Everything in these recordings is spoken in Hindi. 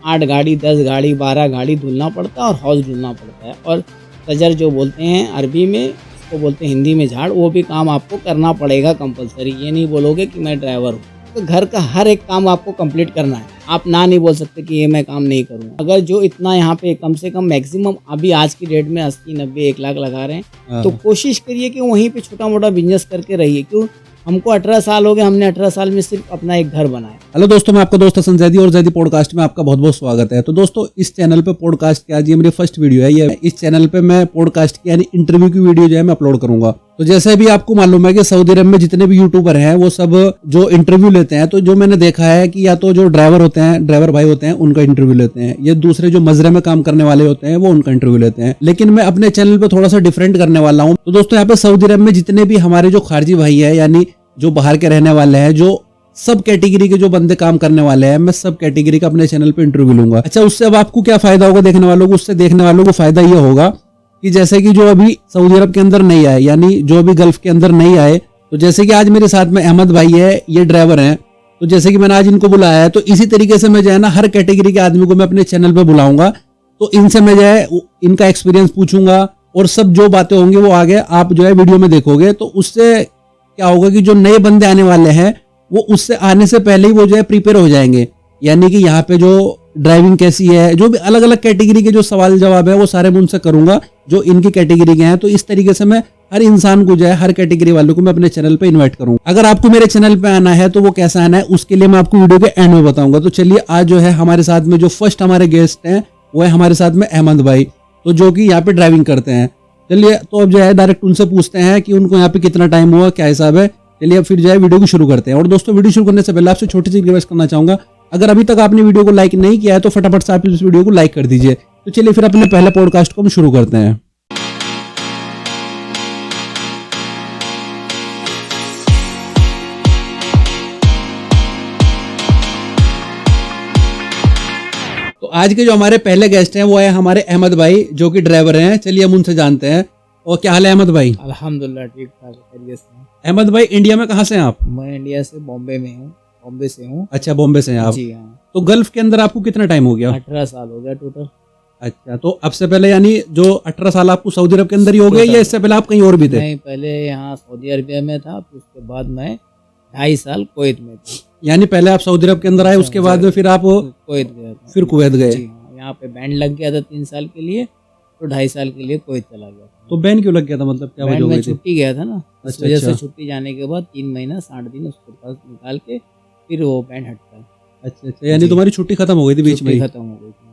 8 गाड़ी, 10 गाड़ी, 12 गाड़ी धुलना पड़ता है और हौज़ धुलना पड़ता है। और सजर जो बोलते हैं अरबी में, इसको बोलते हैं हिंदी में झाड़, वो भी काम आपको करना पड़ेगा कंपल्सरी। ये नहीं बोलोगे कि मैं ड्राइवर हूँ। तो घर का हर एक काम आपको कंप्लीट करना है। आप ना नहीं बोल सकते कि ये मैं काम नहीं करूँगा। अगर जो इतना यहाँ पे कम से कम मैक्सिमम अभी आज की डेट में 80, 90, 1 लाख लगा रहे हैं, तो कोशिश करिए कि वहीं पे छोटा-मोटा बिज़नेस करके रहिए। क्यों? हमको 18 साल हो गए, हमने 18 साल में सिर्फ अपना एक घर बनाया। हेलो दोस्तों, मैं आपका दोस्त हसन जैदी और जैदी पॉडकास्ट में आपका बहुत बहुत स्वागत है। तो दोस्तों, इस चैनल पे पॉडकास्ट की आज ये मेरी फर्स्ट वीडियो है। ये इस चैनल पे मैं पॉडकास्ट की यानी इंटरव्यू की वीडियो जो है मैं अपलोड करूंगा। तो जैसे भी आपको मालूम है कि सऊदी अरब में जितने भी यूट्यूबर हैं वो सब जो इंटरव्यू लेते हैं, तो जो मैंने देखा है कि या तो जो ड्राइवर होते हैं, ड्राइवर भाई होते हैं, उनका इंटरव्यू लेते हैं, या दूसरे जो मजरे में काम करने वाले होते हैं वो उनका इंटरव्यू लेते हैं। लेकिन मैं अपने चैनल पे थोड़ा सा डिफरेंट करने वाला हूँ। तो दोस्तों, यहाँ पे सऊदी अरब में जितने भी हमारे जो खारजी भाई है, यानी जो बाहर के रहने वाले हैं, जो सब कैटेगरी के जो बंदे काम करने वाले हैं, मैं सब कैटेगरी का अपने चैनल पे इंटरव्यू लूंगा। अच्छा, उससे अब आपको क्या फायदा होगा देखने वालों को? उससे देखने वालों को फायदा ये होगा कि जैसे कि जो अभी सऊदी अरब के अंदर नहीं आए, यानी जो अभी गल्फ के अंदर नहीं आए, तो जैसे कि आज मेरे साथ में अहमद भाई है, ये ड्राइवर हैं, तो जैसे कि मैंने आज इनको बुलाया है, तो इसी तरीके से मैं जो है ना हर कैटेगरी के आदमी को मैं अपने चैनल पे बुलाऊंगा। तो इनसे मैं जो है इनका एक्सपीरियंस पूछूंगा और सब जो बातें होंगी वो आगे आप जो है वीडियो में देखोगे। तो उससे क्या होगा कि जो नए बंदे आने वाले हैं वो उससे आने से पहले ही वो जो है प्रिपेयर हो जाएंगे। यानी कि यहाँ पे जो ड्राइविंग कैसी है, जो भी अलग अलग कैटेगरी के जो सवाल जवाब है वो सारे मैं उनसे करूंगा जो इनकी कैटेगरी के हैं। तो इस तरीके से मैं हर इंसान को जो है, हर कैटेगरी वालों को मैं अपने चैनल पे इनवाइट करूंगा। अगर आपको मेरे चैनल पे आना है तो वो कैसा आना है उसके लिए मैं आपको वीडियो के एंड में बताऊंगा। तो चलिए, आज जो है हमारे साथ में जो फर्स्ट हमारे गेस्ट हैं वो है हमारे साथ में अहमद भाई, तो जो कि यहाँ पे ड्राइविंग करते हैं। चलिए, तो अब जो है डायरेक्ट उनसे पूछते हैं कि उनको यहाँ पे कितना टाइम हुआ, क्या हिसाब है। चलिए अब फिर जो है वीडियो को शुरू करते हैं। और दोस्तों, वीडियो शुरू करने से पहले आपसे छोटी सी रिक्वेस्ट करना चाहूंगा, अगर अभी तक आपने वीडियो को लाइक नहीं किया है तो फटाफट से आप इस वीडियो को लाइक कर दीजिए। तो चलिए फिर अपने पहले पॉडकास्ट को हम शुरू करते हैं। तो आज के जो हमारे पहले गेस्ट हैं वो है हमारे अहमद भाई, जो कि ड्राइवर हैं। चलिए हम उनसे जानते हैं। और क्या हाल है अहमद भाई? अल्हम्दुलिल्लाह, ठीक ठाक, खैरियत से हैं। अहमद भाई, इंडिया में कहाँ से हैं आप? मैं इंडिया से बॉम्बे में हूँ, बॉम्बे से हूँ। अच्छा, बॉम्बे से हैं आप। जी हाँ। तो गल्फ के अंदर आपको कितना टाइम हो गया? 18 साल हो गया टोटल। अच्छा, तो अब से पहले यानी जो 18 साल आपको सऊदी अरब के अंदर ही हो गए, या इससे पहले आप कहीं और भी थे? नहीं, पहले यहाँ सऊदी अरबिया में था, फिर उसके बाद मैं 2.5 साल कुवैत में था। यानी पहले आप सऊदी अरब के अंदर आए, उसके बाद में फिर आप कुवैत गया था। फिर कुवैत गए। जी हाँ, यहाँ पे बैंड लग गया था 3 साल के लिए, तो 2.5 साल के लिए कुवैत चला गया। तो बैन क्यों लग गया था, मतलब क्या वजह बैंड हो में गई थी? छुट्टी गया था ना, इस अच्छा, वजह से अच्छा। छुट्टी जाने के बाद 3 महीना 60 दिन उसके पास निकाल के फिर वो बैंड हटता है। अच्छा अच्छा, यानी तुम्हारी छुट्टी खत्म हो गई थी बीच में ही? खत्म हो गई थी।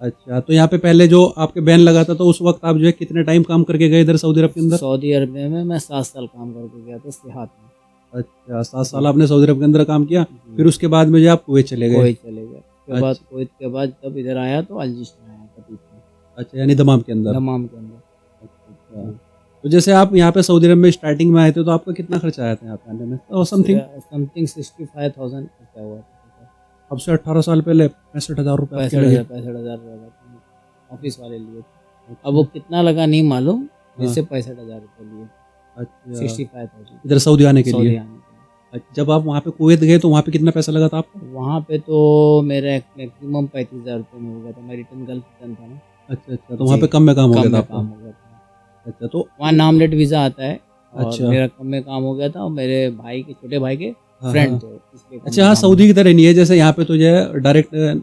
अच्छा, तो यहाँ पे पहले जो आपके बैन लगा था, तो उस वक्त आप जो है कितने टाइम काम करके गए इधर सऊदी अरब के अंदर? सऊदी अरबिया में मैं 7 साल काम करके गया था सिहात में। अच्छा, 7 साल आपने सऊदी अरब के अंदर काम किया, फिर उसके बाद में जो आप कुवैत चले गए? कुवैत चले गए। उसके बाद कुवैत के बाद जब इधर आया तो अलजिश में आया था, बीच में अच्छा, यानी दमाम के अंदर? दमाम के अंदर। अच्छा, तो जैसे आप यहाँ पे सऊदी अरब में स्टार्टिंग में आए थे, तो आपका कितना खर्चा आया था यहाँ पे आने में? और समथिंग 65,000 खर्चा हुआ था। अब से 18 साल पहले 65,000 रुपये? 65,000 ऑफिस वाले लिए थे। अब वो कितना लगा नहीं मालूम, जैसे 65,000 रुपये लिए। अच्छा, 65,000 इधर सऊदी आने के लिए? सऊदी आने के लिए। अच्छा, जब आप वहाँ पे कुवैत गए तो वहाँ पे कितना पैसा लगा था आपको? वहाँ पे तो मेरा मैक्सिमम 35,000 रुपये में हो गया था। मैं रिटर्न गल्फ रिटर्न था ना। अच्छा अच्छा, तो वहाँ पे कम में काम हो गया था आपका? काम हो गया था। अच्छा, तो वहाँ नामलेट वीज़ा आता है और अच्छा, मेरा कम में काम हो गया था, और मेरे भाई के छोटे भाई के हाँ, फ्रेंड हाँ। थे, इसलिए कम अच्छा, में हाँ, काम सऊदी की तरह नहीं है। जैसे यहाँ पे तो जो है डायरेक्ट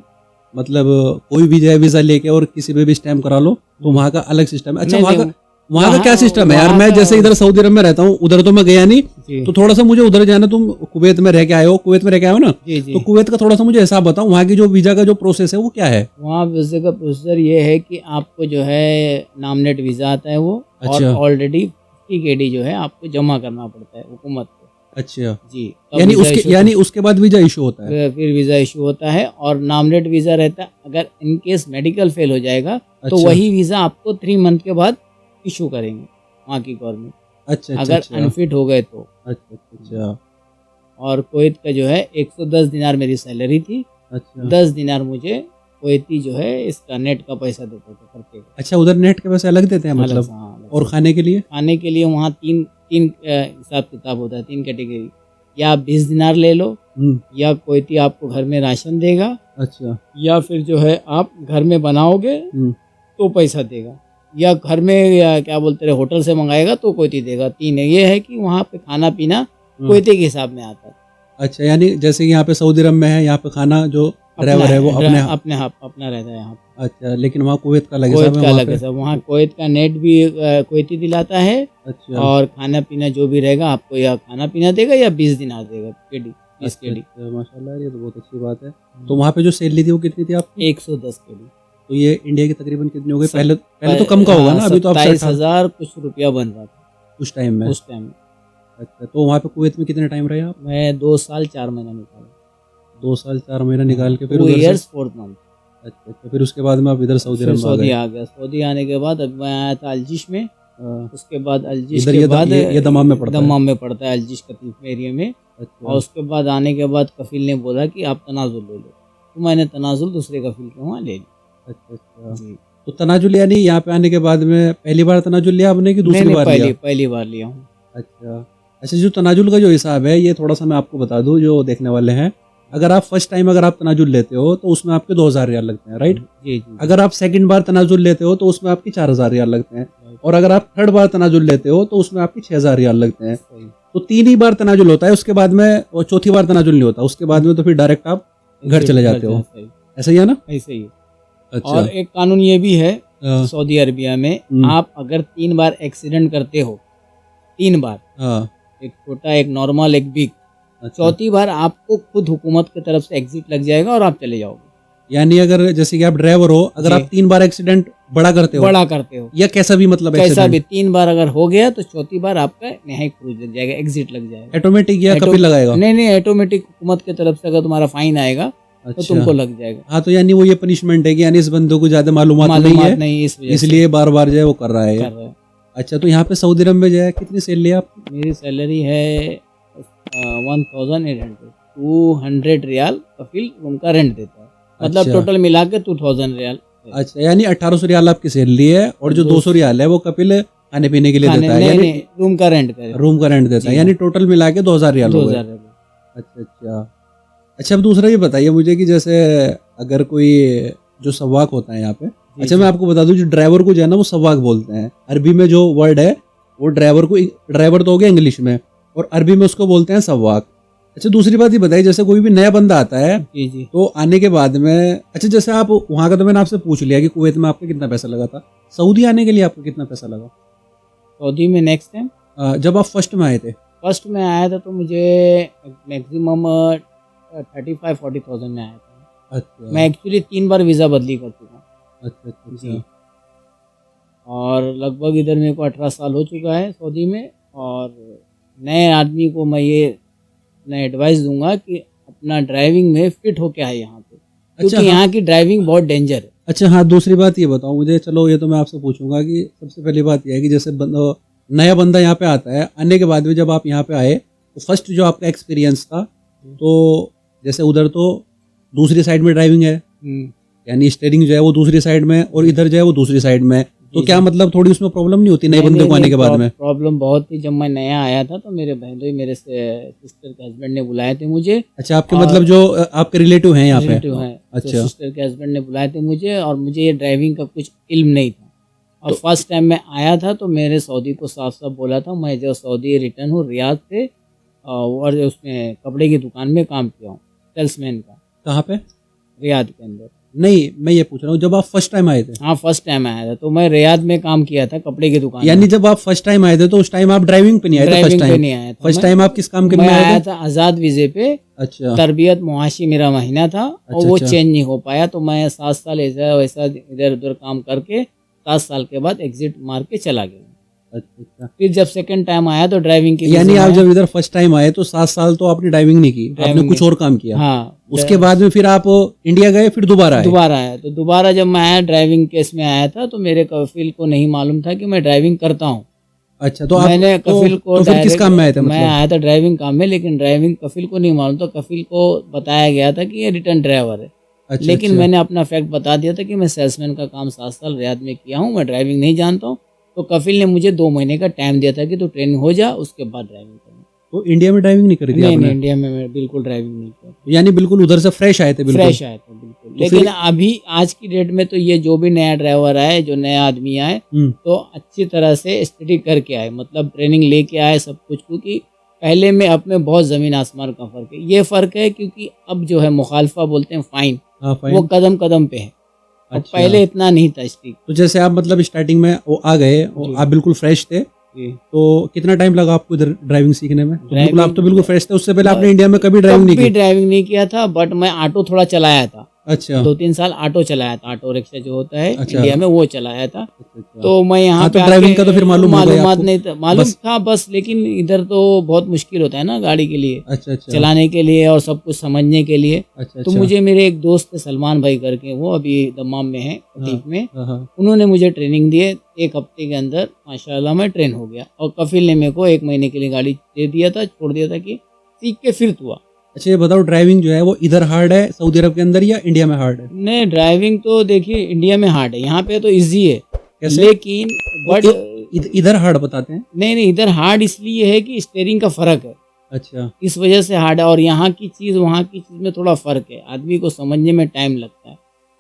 मतलब कोई भी जो है वीज़ा लेके और किसी पे भी स्टैम्प करा लो, तो वहाँ का अलग सिस्टम है। अच्छा, नहीं, वहाँ का क्या सिस्टम है यार? वहाँ मैं का- जैसे इधर सऊदी अरब में रहता हूँ, उधर तो मैं गया नहीं, जी तो थोड़ा सा मुझे उधर जाना। तुम कुवैत में रह के आए हो, कुवैत में रह के आए हो ना, जी तो जी। कुवैत का थोड़ा सा मुझे हिसाब बताओ, वहाँ की जो वीज़ा का जो प्रोसेस है वो क्या है? वहाँ वीज़े का प्रोसीजर ये है कि आपको जो है नामनेट वीज़ा आता है वो, और अच्छा। ऑलरेडी टिकट जो है आपको जमा करना पड़ता है हुकूमत को। अच्छा, जी, तब यानी वीज़ा issue यानी उसके बाद वीज़ा इशू होता है? फिर वीज़ा इशू होता है, और नामनेट वीज़ा रहता है। अगर इन केस मेडिकल फेल हो जाएगा तो अच्छा। वही वीज़ा आपको 3 मंथ के बाद इशू करेंगे वहाँ की गवर्नमेंट, अच्छा अच्छा, अगर अच्छा अनफिट हो गए तो। अच्छा अच्छा और कुवैत का जो है 110 दिनार मेरी सैलरी थी। अच्छा 10 दिनार मुझे कुवैती जो है इसका नेट का पैसा देते थे खर्चे का। अच्छा, उधर नेट के पैसे अलग देते हैं अलग मतलब? से, हाँ, अलग और से। खाने के लिए? खाने के लिए वहाँ तीन हिसाब किताब होता है, 3 कैटेगरी। या आप 20 दिनार ले लो, या कुवैती आपको घर में राशन देगा, अच्छा। या फिर जो है आप घर में बनाओगे तो पैसा देगा, या घर में या क्या बोलते हैं होटल से मंगाएगा तो कोयती देगा। 3 है। ये है कि वहाँ पे खाना पीना कोयते के हिसाब में आता है। अच्छा, यानी जैसे यहाँ पे सऊदी अरब में है, यहाँ पे खाना जो ड्राइवर है वो अपने अपना रहता है यहाँ पे। अच्छा, लेकिन वहाँ कुवैत का अलग कुवैत हिसाब का है अलग है। वहाँ कुवैत का नेट भी कुवैती दिलाता है। अच्छा। और खाना पीना जो भी रहेगा आपको या खाना पीना देगा या 20 दिनार देगा केडी, 20 केडी। अच्छा, माशाल्लाह, ये तो बहुत अच्छी बात है। तो वहाँ पे जो सैलरी थी वो कितनी थी आपकी? 110 केडी। तो ये इंडिया की तकरीबन कितनी हो गई? पहले तो कम का होगा ना, अभी तो आप 27,000 कुछ रुपया बन रहा था उस टाइम में। अच्छा, तो वहाँ पे कुवैत में कितने टाइम रहे आप? मैं 2 साल 4 महीना निकाला। 2 साल 4 महीना निकाल के फिर 2 उधर years 4 month। अच्छा, फिर उसके बाद में आप इधर सऊदी अरब में आ गए। आ गया। सऊदी आने के बाद अब मैं आया था अल्जिश में। उसके बाद अल्जिश इधर के बाद ये दमाम में पड़ता है। दमाम में पड़ता है, अल्जिश कतीफ एरिया में। अच्छा। और उसके बाद आने के बाद कफील ने बोला कि आप तनाजुल ले लो, तो मैंने तनाजुल दूसरे कफील के वहाँ ले लिया। अच्छा जी। तो तनाजुल यानी यहाँ पे आने के बाद में पहली बार तनाजुल लिया आपने कि दूसरी बार लिया? पहली बार लिया हूँ। अच्छा, जो तनाजुल का जो हिसाब है ये थोड़ा सा मैं आपको बता दूं जो देखने वाले हैं। अगर आप फर्स्ट टाइम अगर आप तनाजुल लेते हो तो उसमें आपके 2,000 रियाल लगते हैं, राइट? जी। अगर आप सेकंड बार तनाजुल लेते हो तो उसमें आपकी 4,000 रियाल लगते हैं। और अगर आप थर्ड बार तनाजुल लेते हो तो उसमें आपकी 6,000 रियाल लगते हैं। तो 3 ही बार तनाजुल होता है, उसके बाद में और चौथी बार तनाजुल नहीं होता। उसके बाद में तो फिर डायरेक्ट आप घर चले जाते हो। ऐसा ही है ना? ऐसे ही। अच्छा। और एक कानून ये भी है सऊदी अरबिया में, आप अगर 3 बार एक्सीडेंट करते हो, 3 बार, एक छोटा, एक नॉर्मल, एक बिग, चौथी बार आपको खुद हुकूमत की तरफ से एग्जिट लग जाएगा और आप चले जाओगे। यानी अगर जैसे कि आप ड्राइवर हो, अगर आप 3 बार एक्सीडेंट बड़ा करते हो या कैसा भी मतलब कैसा भी 3 बार अगर हो गया तो चौथी बार आपका नहाई क्रूज लग जाएगा, एग्जिट लग जाएगा। ऑटोमेटिक या कफील लगाएगा? नहीं, ऑटोमेटिक हुकूमत की तरफ से अगर तुम्हारा फाइन आएगा तो तुमको लग जाएगा। हाँ, तो यानी वो ये पनिशमेंट है कि यानी इस बंदे को ज्यादा मालूमात नहीं है, इसलिए बार बार जो है वो कर रहा है। अच्छा, तो यहाँ पे सऊदी अरब में जो है कितनी सैलरी है आपकी? मेरी सैलरी है 1,800 200 रियाल कफील रूम का रेंट देता है। मतलब अच्छा। टोटल मिला के 2,000 रियाल। अच्छा, यानी 1,800 रियाल आपकी सैलरी है और जो 200 रियाल है वो कपिल खाने पीने के लिए देता है। नहीं, रूम का रेंट देता है, यानी टोटल मिला के 2,000 रियाल हो गए। अच्छा, अब दूसरा ये बताइए मुझे कि जैसे अगर कोई जो सवाक होता है यहाँ पे, अच्छा मैं आपको बता दूं जो ड्राइवर को जो है ना वो सवाक बोलते हैं। अरबी में जो वर्ड है वो ड्राइवर तो हो गया इंग्लिश में, और अरबी में उसको बोलते हैं सवाक। अच्छा, दूसरी बात ये बताइए, जैसे कोई भी नया बंदा आता है जी। तो आने के बाद में, अच्छा जैसे आप वहाँ का तो मैंने आपसे पूछ लिया कि कुवैत में आपका कितना पैसा लगा था, सऊदी आने के लिए आपको कितना पैसा लगा? सऊदी में नेक्स्ट टाइम जब आप फर्स्ट में आए थे? फर्स्ट में आया था तो मुझे मैक्सिमम 35-40,000 में आया था। अच्छा। मैं एक्चुअली 3 बार वीज़ा बदली कर चुका हूँ। अच्छा जी। और लगभग इधर मेरे को 18 साल हो चुका है सऊदी में। और नए आदमी को मैं ये एडवाइस दूंगा कि अपना ड्राइविंग में फिट हो क्या है यहाँ पे, क्योंकि अच्छा, यहाँ की ड्राइविंग बहुत डेंजर है। अच्छा हाँ, दूसरी बात ये बताओ मुझे, चलो ये तो मैं आपसे पूछूंगा कि सबसे पहली बात यह है कि जैसे नया बंदा यहाँ पे आता है, आने के बाद में जब आप यहाँ पे आए तो फर्स्ट जो आपका एक्सपीरियंस था, तो जैसे उधर तो दूसरी साइड में ड्राइविंग है, यानी स्टीयरिंग जो है वो दूसरी साइड में और इधर जो है वो दूसरी साइड में, तो क्या मतलब थोड़ी उसमें प्रॉब्लम नहीं होती नए बंदे को आने के बाद में? प्रॉब्लम बहुत थी। जब मैं नया आया था तो मेरे बहनोई मेरे सिस्टर के हस्बैंड ने बुलाए थे मुझे। अच्छा, आपके मतलब जो आपके रिलेटिव हैं यहाँ पे? अच्छा, तो सिस्टर के हस्बैंड ने बुलाए थे मुझे, और मुझे ये ड्राइविंग का कुछ इल्म नहीं था। और फर्स्ट टाइम मैं आया था तो मेरे सऊदी को साफ साफ बोला था, मैं जो सऊदी रिटर्न हूँ रियाद से, और उसमें कपड़े की दुकान में काम किया हूँ सेल्समैन का। कहाँ पे? रियाद के अंदर। नहीं, मैं ये पूछ रहा हूँ जब आप फर्स्ट टाइम आए थे? हाँ, फर्स्ट टाइम आया था तो मैं रियाद में काम किया था कपड़े की दुकान। यानी जब आप फर्स्ट टाइम आए थे तो उस टाइम आप ड्राइविंग पे नहीं आए थे? ड्राइविंग पे नहीं आया था। फर्स्ट टाइम आप किस काम के लिए आया था? आज़ाद वीज़े पे। अच्छा। तरबियत मुआशी मेरा महीना था और वो चेंज नहीं हो पाया, तो मैं 7 साल ऐसा वैसा इधर उधर काम करके 7 साल के बाद एग्जिट मार के चला गया। अच्छा। फिर जब सेकंड टाइम आया तो ड्राइविंग की, यानी आप जब इधर फर्स्ट टाइम आए तो 7 साल तो आपने ड्राइविंग नहीं की, आपने कुछ और काम किया? हाँ। उसके बाद में फिर आप इंडिया गए, फिर दोबारा आए? तो दोबारा जब मैं आया ड्राइविंग केस में आया था तो मेरे कफील को नहीं मालूम था कि मैं ड्राइविंग करता हूँ। अच्छा, तो मैंने कफील को फिर किस काम में आए थे? मैं आया था ड्राइविंग काम में, लेकिन ड्राइविंग कफील को नहीं मालूम था। कफील को बताया गया था कि ये रिटर्न ड्राइवर है। अच्छा, लेकिन मैंने अपना फैक्ट बता दिया था कि मैं सेल्समैन का काम 7 साल रियाद में किया हूँ, मैं ड्राइविंग नहीं जानता हूँ। तो कफील ने मुझे 2 महीने का टाइम दिया था कि तू ट्रेनिंग हो जा, उसके बाद ड्राइविंग करना। तो इंडिया में ड्राइविंग नहीं करी थी आपने? नहीं, इंडिया में मैं बिल्कुल ड्राइविंग नहीं किया। यानी बिल्कुल उधर से फ्रेश आए थे? फ्रेश आए थे बिल्कुल। लेकिन अभी आज की डेट में तो ये जो भी नया ड्राइवर आए, जो नया आदमी आए, तो अच्छी तरह से स्टडी करके आए, मतलब ट्रेनिंग लेके आए सब कुछ, क्योंकि पहले में अब में बहुत ज़मीन आसमान का फ़र्क है। ये फ़र्क है क्योंकि अब जो है मुखालफा बोलते हैं फ़ाइन, वो कदम कदम पे है। अब पहले इतना नहीं था स्ट्रिक्ट। तो जैसे आप मतलब स्टार्टिंग में वो आ गए, आप बिल्कुल फ्रेश थे, तो कितना टाइम लगा आपको इधर ड्राइविंग सीखने में? तो बिल्कुल आप तो बिल्कुल फ्रेश थे, उससे पहले आपने इंडिया में कभी ड्राइविंग नहीं किया था, बट मैं ऑटो थोड़ा चलाया था। अच्छा। 2-3 साल ऑटो चलाया था, ऑटो रिक्शा जो होता है अच्छा। इंडिया में, वो चलाया था। तो मैं यहाँ हाँ, पे तो ड्राइविंग का तो फिर मालूमात नहीं था, मालूम था बस, लेकिन इधर तो बहुत मुश्किल होता है ना गाड़ी के लिए, अच्छा। चलाने के लिए और सब कुछ समझने के लिए। अच्छा। तो मुझे मेरे एक दोस्त सलमान भाई करके, वो अभी दमाम में है, कटीफ में, हाँ। उन्होंने मुझे ट्रेनिंग दिए। 1 हफ्ते के अंदर माशाल्लाह मैं ट्रेन हो गया, और कफिल ने मेरे को 1 महीने के लिए गाड़ी दे दिया था, छोड़ दिया था कि सीख के फिर हुआ। अच्छा, ये बताओ ड्राइविंग जो है वो इधर हार्ड है सऊदी अरब के अंदर या इंडिया में हार्ड है? नहीं, ड्राइविंग तो देखिए इंडिया में हार्ड है, यहाँ पे तो इजी है। कैसे? लेकिन बट इधर हार्ड बताते हैं। नहीं, इधर हार्ड इसलिए है कि स्टीयरिंग का फर्क है, अच्छा, इस वजह से हार्ड है। और यहाँ की चीज़ वहाँ की चीज़ में थोड़ा फर्क है, आदमी को समझने में टाइम लगता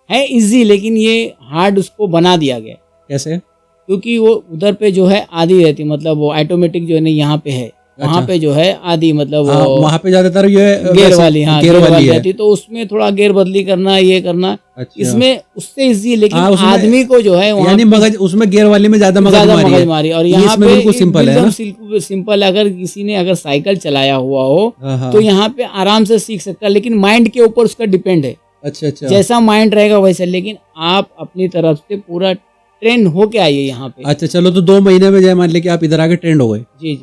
है इजी, लेकिन ये हार्ड उसको बना दिया गया। कैसे? क्योंकि वो उधर पे जो है आधी रहती, मतलब वो ऑटोमेटिक जो है नहीं, यहाँ पे है, वहाँ पे जो है आधी, मतलब वहाँ पे ज्यादातर ये गेयर वाली, हाँ गेयर वाली है। रहती, तो उसमें थोड़ा गेयर बदली करना, ये करना। अच्छा। इसमें उससे इजी, लेकिन आदमी को जो है यानी मगज, उसमें गेयर वाली में ज्यादा मगज मारी, और यहाँ पे बिल्कुल सिंपल है ना? सिंपल। अगर किसी ने अगर साइकिल चलाया हुआ हो तो यहाँ पे आराम से सीख सकता है, लेकिन माइंड के ऊपर उसका डिपेंड है। अच्छा। जैसा माइंड रहेगा वैसे, लेकिन आप अपनी तरफ से पूरा ट्रेन होके आइए यहाँ पे। अच्छा, चलो, तो 2 महीने में, जय मान लें कि आप इधर आके ट्रेंड हो गए। जी।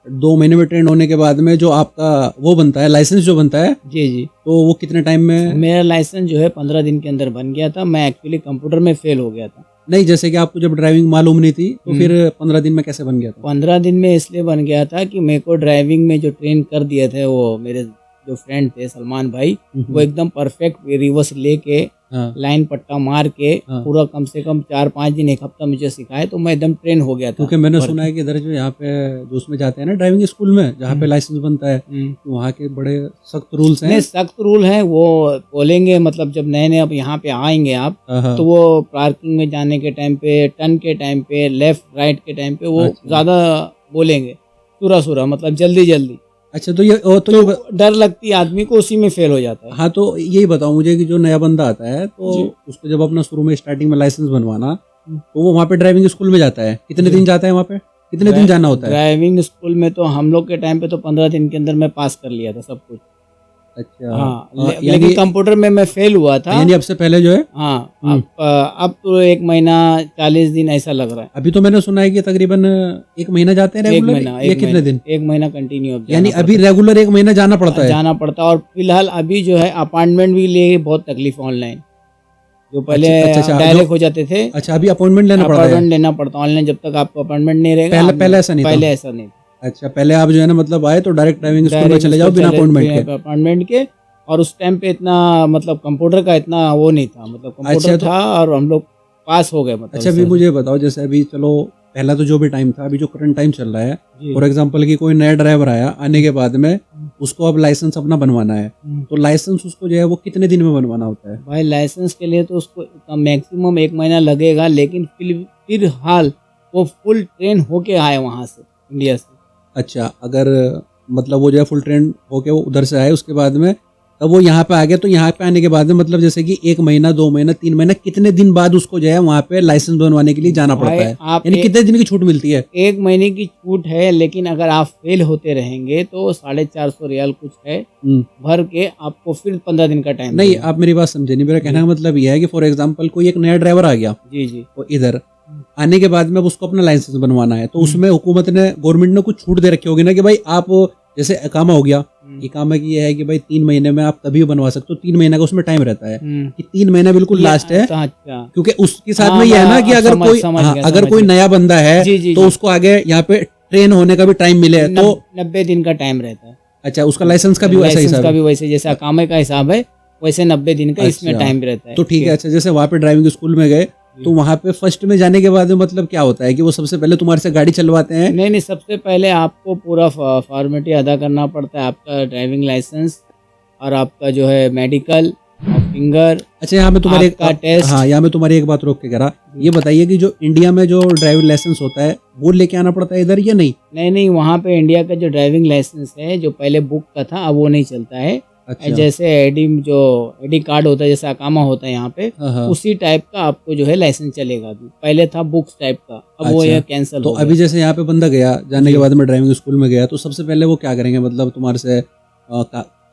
2 महीने में ट्रेंड होने के बाद में जो आपका वो बनता है, लाइसेंस जो बनता है, जी, तो वो कितने टाइम में? मेरा लाइसेंस जो है 15 दिन के अंदर बन गया था। मैं एक्चुअली कंप्यूटर में फेल हो गया था। नहीं, जैसे कि आपको जब ड्राइविंग मालूम नहीं थी, तो फिर 15 दिन में कैसे बन गया था? 15 दिन में इसलिए बन गया था कि मेरे को ड्राइविंग में जो ट्रेन कर दिए थे, वो मेरे जो फ्रेंड थे सलमान भाई, वो एकदम परफेक्ट रिवर्स लेके लाइन पट्टा मार के पूरा कम से कम 4-5 दिन, 1 हफ्ता मुझे सिखाए, तो मैं एकदम ट्रेन हो गया था। क्योंकि मैंने सुना है कि इधर जो यहाँ पे जो उसमें जाते हैं ना ड्राइविंग स्कूल में, जहाँ पे लाइसेंस बनता है, तो वहाँ के बड़े सख्त रूल्स हैं। सख्त रूल हैं, वो बोलेंगे, मतलब जब नए अब यहाँ पे आएंगे आप, तो वो पार्किंग में जाने के टाइम पे, टर्न के टाइम पे, लेफ्ट राइट के टाइम पे वो ज्यादा बोलेंगे, सुरा मतलब जल्दी। अच्छा, तो ये डर लगती है आदमी को, उसी में फेल हो जाता है। हाँ, तो यही बताओ मुझे कि जो नया बंदा आता है, तो उसको जब अपना शुरू में स्टार्टिंग में लाइसेंस बनवाना, तो वो वहाँ पे ड्राइविंग स्कूल में जाता है, कितने दिन जाता है वहाँ पे, कितने दिन जाना होता है? ड्राइविंग स्कूल में तो हम लोग के टाइम पे तो 15 दिन के अंदर मैं पास कर लिया था सब कुछ। अच्छा। हाँ, लेकिन कंप्यूटर में मैं फेल हुआ था। यानी अब से पहले जो है, हाँ, अब तो 1 महीना 40 दिन ऐसा लग रहा है। अभी तो मैंने सुना है कि तकरीबन 1 महीना जाते हैं रेगुलर, या कितने दिन? 1 महीना कंटिन्यू। यानी अभी रेगुलर 1 महीना जाना पड़ता है? और फिलहाल अभी जो है अपॉइंटमेंट भी ले बहुत तकलीफ ऑनलाइन, जो पहले डायरेक्ट हो जाते थे। अच्छा, अभी अपॉइंटमेंट लेना पड़ता ऑनलाइन, जब तक आपको अपॉइंटमेंट नहीं रहेगा। पहले ऐसा नहीं था। अच्छा, पहले आप जो है ना, मतलब आए तो डायरेक्ट ड्राइविंग स्कूल में चले जाओ बिना अपॉइंटमेंट के। और उस टाइम पे इतना, मतलब कंप्यूटर का इतना वो नहीं था, मतलब कंप्यूटर था और हम लोग पास हो गए, मतलब। अच्छा, अभी मुझे बताओ, जैसे अभी चलो पहला तो जो भी टाइम था, अभी जो करंट टाइम चल रहा है, फॉर एग्जांपल कि कोई नया ड्राइवर आया, आने के बाद में उसको अब लाइसेंस अपना बनवाना है, तो लाइसेंस उसको जो है वो कितने दिन में बनवाना होता है? भाई, लाइसेंस के लिए तो उसको मैक्सिमम 1 महीना लगेगा, लेकिन फिलहाल वो फुल ट्रेन होके आए वहाँ से, इंडिया से। अच्छा, अगर मतलब वो जो है फुल ट्रेन होके वो उधर से आए, उसके बाद में तब वो यहाँ पे आ गया, तो यहाँ पे आने के बाद में मतलब जैसे कि 1 महीना, 2 महीना, 3 महीना, कितने दिन बाद उसको जो है वहाँ पे लाइसेंस बनवाने के लिए जाना पड़ता है? यानी कितने दिन की छूट मिलती है? 1 महीने की छूट है, लेकिन अगर आप फेल होते रहेंगे तो 450 रियाल कुछ है, भर के आपको फिर 15 दिन का टाइम। नहीं, आप मेरी बात समझे नहीं। मेरा कहने का मतलब यह है कि फॉर एग्जाम्पल कोई एक नया ड्राइवर आ गया, जी, तो इधर आने के बाद में उसको अपना लाइसेंस बनवाना है, तो उसमें हुकूमत ने, गवर्नमेंट ने कुछ छूट दे रखी होगी ना, कि भाई आप जैसे इकामा हो गया, इकामा की ये है कि भाई 3 महीने में आप कभी भी बनवा सकते हो, 3 महीने का उसमें टाइम रहता है कि 3 महीना बिल्कुल लास्ट है। क्योंकि उसके साथ में ये है ना कि अगर कोई नया बंदा है तो उसको आगे यहाँ पे ट्रेन होने का भी टाइम मिले, तो 90 दिन का टाइम रहता है। अच्छा, उसका लाइसेंस का भी वैसा हिसाब है? वैसे जैसे इकामे का हिसाब है, वैसे 90 दिन का इसमें टाइम रहता है। तो ठीक है। अच्छा, जैसे वहाँ पे ड्राइविंग स्कूल में गए, तो वहाँ पे फर्स्ट में जाने के बाद मतलब क्या होता है कि वो सबसे पहले तुम्हारे से गाड़ी चलवाते हैं? नहीं, सबसे पहले आपको पूरा फॉर्मेलिटी अदा करना पड़ता है, आपका ड्राइविंग लाइसेंस और आपका जो है मेडिकल और फिंगर अच्छा, यहाँ मैं तुम्हारी आपका टेस्ट। हाँ, यहाँ मैं तुम्हारी एक बात रोक के कह रहा, ये बताइए कि जो इंडिया में जो ड्राइविंग लाइसेंस होता है वो लेके आना पड़ता है इधर या नहीं? नहीं, वहाँ पे इंडिया का जो ड्राइविंग लाइसेंस है जो पहले बुक का था अब वो नहीं चलता है। अच्छा। जैसे एडी कार्ड होता है, जैसे अकामा होता है यहाँ पे, हाँ, हाँ। उसी टाइप का आपको जो है लाइसेंस चलेगा। अभी पहले था बुक्स टाइप का, अब वो अच्छा, ये कैंसिल तो हो गया। अभी जैसे यहाँ पे बंदा गया, जाने के जी। बाद में ड्राइविंग स्कूल में गया, तो सबसे पहले वो क्या करेंगे, मतलब तुम्हारे से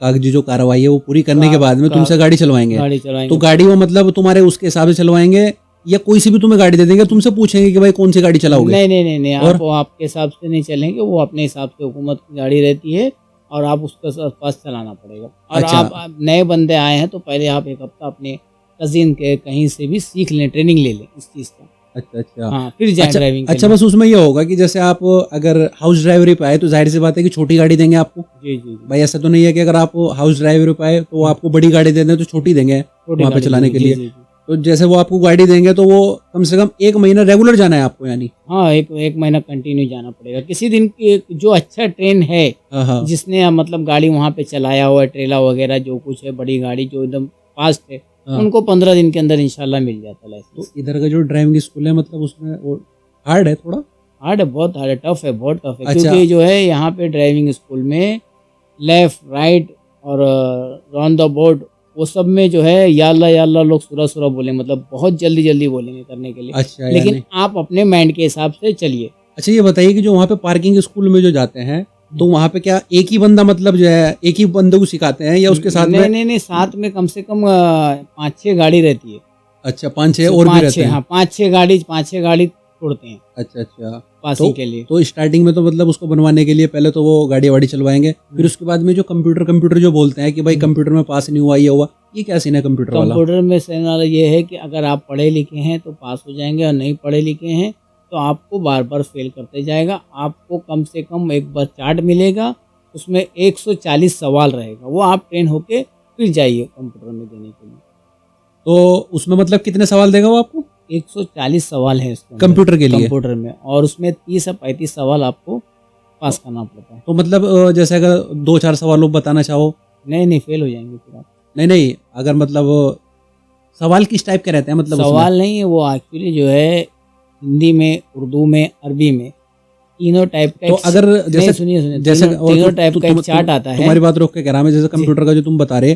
कागजी जो कार्रवाई है वो पूरी करने के बाद में तुमसे गाड़ी चलवाएंगे। गाड़ी चलाएंगे तो गाड़ी वो मतलब तुम्हारे उसके हिसाब से चलवाएंगे या कोई सी भी तुम्हें गाड़ी दे देंगे, तुमसे पूछेंगे कि भाई कौन सी गाड़ी चलाओगे? नहीं, और आप वो आपके हिसाब से नहीं चलेंगे, वो अपने हिसाब से हुकूमत की गाड़ी रहती है और आप उसका पास चलाना पड़ेगा। और अच्छा। आप नए बंदे आए हैं तो पहले आप एक हफ्ता अपने कजिन के कहीं से भी सीख लें, ट्रेनिंग ले लें इस चीज़ का। अच्छा अच्छा। हाँ, फिर जाए अच्छा, ड्राइविंग अच्छा, बस उसमें ये होगा कि जैसे आप अगर हाउस ड्राइवरी पे आए तो जाहिर सी बात है कि छोटी गाड़ी देंगे आपको। जी। भाई ऐसा तो नहीं है कि अगर आप हाउस ड्राइवरी पे आए तो वो आपको बड़ी गाड़ी दे दें तो छोटी देंगे वहाँ पे चलाने के लिए। तो जैसे वो आपको गाड़ी देंगे तो वो कम से कम 1 महीना रेगुलर जाना है आपको, यानी? हाँ, एक महीना कंटिन्यू जाना पड़ेगा। किसी दिन जो अच्छा ट्रेन है, हाँ। जिसने मतलब गाड़ी वहाँ पे चलाया हुआ है, ट्रेला वगैरह जो कुछ है, बड़ी गाड़ी जो एकदम फास्ट है, हाँ। उनको 15 दिन के अंदर इंशाल्लाह मिल जाता है लाइसेंस। तो इधर का जो ड्राइविंग स्कूल है मतलब उसमें वो हार्ड है थोड़ा? हार्ड है, बहुत हार्ड है, टफ है, बहुत टफ है। अच्छा। क्योंकि जो है यहाँ पे ड्राइविंग स्कूल में लेफ्ट राइट और राउंड द बोर्ड, वो सब में जो है या अल्लाह लोग सुरा बोले, मतलब बहुत जल्दी बोलेंगे करने के लिए। अच्छा, लेकिन यानी आप अपने माइंड के हिसाब से चलिए। अच्छा, ये बताइए कि जो वहाँ पे पार्किंग स्कूल में जो जाते हैं तो वहाँ पे क्या एक ही बंदा, मतलब जो है एक ही बंदे को सिखाते हैं या उसके साथ में? नहीं, साथ में कम से कम 5-6 गाड़ी रहती है। अच्छा, 5-6 और भी रहते हैं? हाँ, 5-6 गाड़ी छोड़ते हैं अच्छा। पासिंग के लिए। तो स्टार्टिंग में तो मतलब उसको बनवाने के लिए पहले तो वो गाड़ी वाड़ी चलवाएंगे, फिर उसके बाद में जो कंप्यूटर जो बोलते हैं कि भाई कंप्यूटर में पास नहीं हुआ, ये हुआ, ये क्या सीन है कंप्यूटर वाला? कंप्यूटर में सीन वाला ये है कि अगर आप पढ़े लिखे हैं तो पास हो जाएंगे, और नहीं पढ़े लिखे हैं तो आपको बार फेल करते जाएगा। आपको कम से कम एक बार चार्ट मिलेगा, उसमें 140 सवाल रहेगा, वो आप ट्रेन होके फिर जाइए कंप्यूटर में देने के लिए। तो उसमें मतलब कितने सवाल देगा वो आपको? 140 सवाल है इसके कंप्यूटर के लिए? कंप्यूटर में, और उसमें 30 या 35 सवाल आपको पास करना पड़ता है। तो मतलब जैसे अगर 2-4 सवालों बताना चाहो? नहीं, फेल हो जाएंगे फिर आप। नहीं, अगर मतलब सवाल किस टाइप के रहते हैं, मतलब सवाल नहीं है वो, एक्चुअली जो है हिंदी में, उर्दू में, अरबी में, तीनों टाइप का। तो अगर जैसे सुनिए जैसे तीनों टाइप का एक चार्ट आता है। तुम्हारी बात रोक के कह रहा मैं, जैसे कंप्यूटर का जो तुम बता रहे,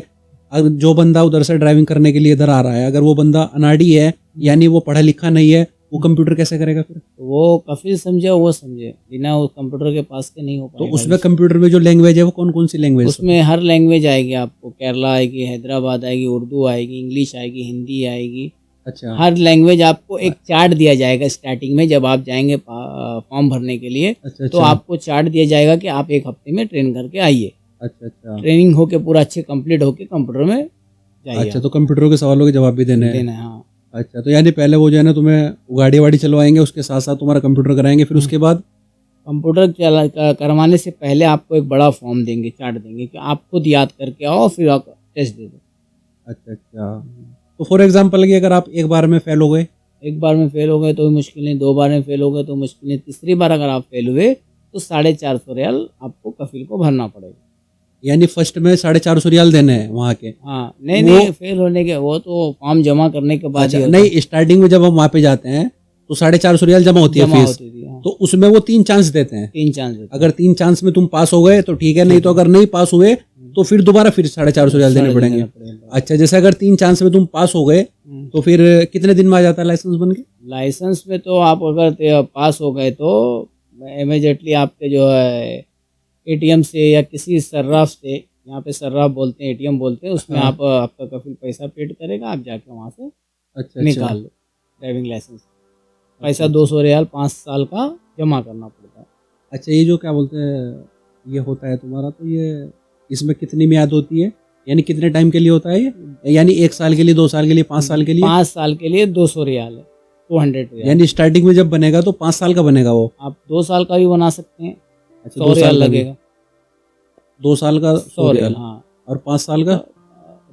अगर जो बंदा उधर से ड्राइविंग करने के लिए इधर आ रहा है, अगर वो बंदा अनाड़ी है यानी वो पढ़ा लिखा नहीं है, वो कंप्यूटर कैसे करेगा फिर? वो कफिल समझे, वो समझे, बिना वो कंप्यूटर के पास के नहीं हो तो पाएगा। उसमें कंप्यूटर में जो लैंग्वेज है वो कौन सी लैंग्वेज? उसमें हर लैंग्वेज आएगी आपको, केरला आएगी, हैदराबाद आएगी, उर्दू आएगी, इंग्लिश आएगी, हिंदी आएगी। अच्छा। हर लैंग्वेज आपको एक चार्ट दिया जाएगा स्टार्टिंग में, जब आप जाएंगे फॉर्म भरने के लिए। अच्छा। तो आपको चार्ट दिया जाएगा कि आप 1 हफ्ते में ट्रेन करके आइए। अच्छा। ट्रेनिंग होके पूरा अच्छे कंप्लीट होके कंप्यूटर में जाइए। अच्छा, तो कंप्यूटर के सवालों के जवाब भी देने हैं? हाँ। अच्छा, तो यानी पहले वो जो है ना तुम्हें गाड़ी वाड़ी चलवाएंगे, उसके साथ साथ तुम्हारा कंप्यूटर कराएंगे, फिर उसके बाद कंप्यूटर करवाने से पहले आपको एक बड़ा फॉर्म देंगे, चार्ट देंगे कि आप खुद याद करके आओ, फिर आप टेस्ट दे दो। अच्छा। तो फॉर एग्जांपल कि अगर आप एक बार में फेल हो गए? एक बार में फेल हो गए तो मुश्किल नहीं, 2 बार में फेल हो गए तो मुश्किल नहीं, तीसरी बार अगर आप फेल हुए तो 450 रियाल आपको कफील को भरना पड़ेगा। यानी फर्स्ट में 450 रियाल देने हैं वहाँ के? हाँ, नहीं, फेल होने के वो तो फॉर्म जमा करने के बाद। अच्छा, नहीं, स्टार्टिंग में जब हम वहाँ पे जाते हैं तो 450 रियाल जमा होती है फीस। हाँ। तो उसमें वो 3 चांस देते हैं? 3 चांस देते हैं। अगर 3 चांस में तुम पास हो गए तो ठीक है, नहीं तो अगर नहीं पास हुए तो फिर दोबारा फिर 450 रियाल देने पड़ेंगे। अच्छा, जैसे अगर 3 चांस में तुम पास हो गए तो फिर कितने दिन में आ जाता है लाइसेंस बन के? लाइसेंस में तो आप अगर पास हो गए तो इमीडिएटली आपके जो है एटीएम से या किसी सर्राफ से, यहाँ पे सर्राफ बोलते हैं, एटीएम बोलते हैं, उसमें आप आपका कफील पैसा पेड करेगा, आप जाके वहाँ से अच्छा। निकाल लो ड्राइविंग लाइसेंस। पैसा 200 रियाल 5 साल का जमा करना पड़ता है। अच्छा, ये जो क्या बोलते हैं ये होता है तुम्हारा, तो ये इसमें कितनी मियाद होती है, यानी कितने टाइम के लिए होता है ये? यानी 1 साल के लिए, 2 साल के लिए, 5 साल के लिए? 5 साल के लिए 200 रियाल है, 200 रियाल। यानी स्टार्टिंग में जब बनेगा तो 5 साल का बनेगा वो? आप 2 साल का भी बना सकते हैं। अच्छा, 100 रियाल लगेगा। 2 साल का 100 रियाल, हाँ। और 5 साल का?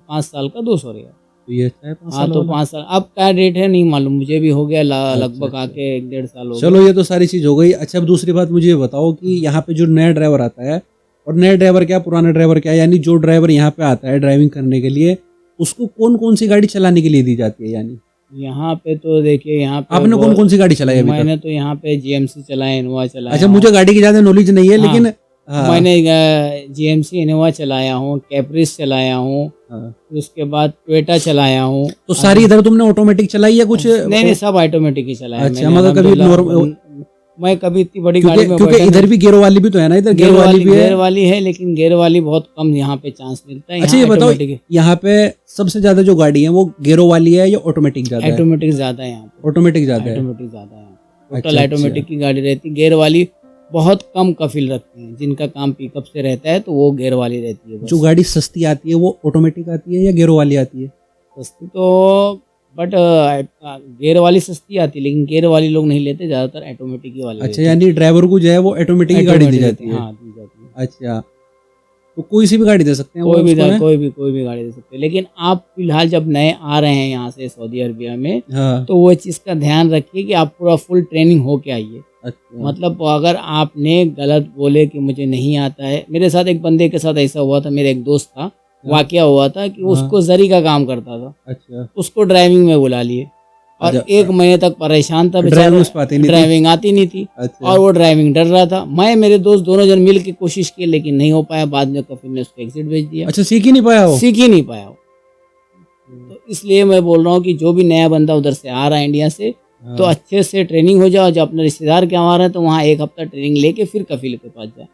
5 साल का 200 रियाल। तो ये अच्छा है 5 हाँ, साल तो वाला। 5 साल अब क्या रेट है नहीं मालूम, मुझे भी हो गया लगभग अच्छा। आके 1-1.5 साल हो गया। चलो, ये तो सारी चीज हो गई। अच्छा, अब दूसरी बात मुझे ये बताओ कि यहाँ पे जो नया ड्राइवर आता है, और नया ड्राइवर क्या पुराना ड्राइवर क्या, यानी जो ड्राइवर यहाँ पे आता है ड्राइविंग करने के लिए, उसको कौन कौन सी गाड़ी चलाने के लिए दी जाती है? यानी यहाँ पे तो देखिए, यहाँ पे आपने कौन कौन सी गाड़ी चलाई अभी तक? मैंने तो यहाँ पे जीएमसी चलाया, इनोवा चलाया अच्छा, हूँ। मुझे गाड़ी की ज्यादा नॉलेज नहीं है, हाँ, लेकिन हाँ, मैंने जीएमसी इनोवा चलाया हूँ, कैप्रिस चलाया हूँ, हाँ। उसके बाद टोयोटा चलाया हूँ। तो सारी इधर तुमने ऑटोमेटिक चलाई या कुछ? नहीं, सब ऑटोमेटिक ही चलाया अच्छा, मैंने, मगर कभी अल्हम्दुलिल्लाह। मैं कभी इतनी बड़ी गाड़ी में क्योंकि बैठा इधर नहीं। भी गियर वाली भी तो है ना, इधर गियर वाली भी है। गियर वाली है, लेकिन गियर वाली बहुत कम यहाँ पे चांस मिलता है। अच्छा, ये बताओ, यहाँ पे सबसे ज्यादा जो गाड़ी है वो गियरों वाली है या ऑटोमेटिक ज्यादा है? ऑटोमेटिक ज्यादा है यहाँ पे, ऑटोमेटिक ज्यादा है। ऑटोमेटिक ज्यादा है। अच्छा, टोटल ऑटोमेटिक की गाड़ी रहती है। गियर वाली बहुत कम कफिल रखते हैं, जिनका काम पिकअप से रहता है तो वो गियर वाली रहती है बस। जो गाड़ी सस्ती आती है वो ऑटोमेटिक आती है या गियरों वाली आती है? सस्ती तो बट गियर वाली सस्ती आती है, लेकिन गियर वाली लोग नहीं लेते, ज्यादातर ऑटोमेटिक ही वाले अच्छा, यानी ड्राइवर को जो है वो ऑटोमेटिक ही गाड़ी दी जाती है? हाँ, दी जाती है। अच्छा, तो कोई सी भी गाड़ी दे सकते हैं कोई भी गाड़ी दे सकते हैं। लेकिन आप फिलहाल जब नए आ रहे हैं यहाँ से सऊदी अरबिया में, हाँ। तो वो चीज़ का ध्यान रखिए कि आप पूरा फुल ट्रेनिंग हो के आइए। अच्छा। मतलब अगर आपने गलत बोले कि मुझे नहीं आता है, मेरे साथ एक बंदे के साथ ऐसा हुआ था, मेरे एक दोस्त था, वाकया हुआ था कि उसको जरी का काम करता था। अच्छा, उसको ड्राइविंग में बुला लिए और 1 महीने तक परेशान था बेचारा, ड्राइविंग आती नहीं थी। अच्छा। और वो ड्राइविंग डर रहा था। मैं मेरे दोस्त दोनों जन मिल के कोशिश की, लेकिन नहीं हो पाया। बाद में कफिल ने उसको एग्जिट भेज दिया। अच्छा, सीख ही नहीं पाया वो? सीख ही नहीं पाया वो। तो इसलिए मैं बोल रहा हूँ कि जो भी नया बंदा उधर से आ रहा है इंडिया से, तो अच्छे से ट्रेनिंग हो जाओ। जो अपने रिश्तेदार के वहाँ रहे तो वहाँ 1 हफ्ता ट्रेनिंग लेके फिर कफिल के पास जाए।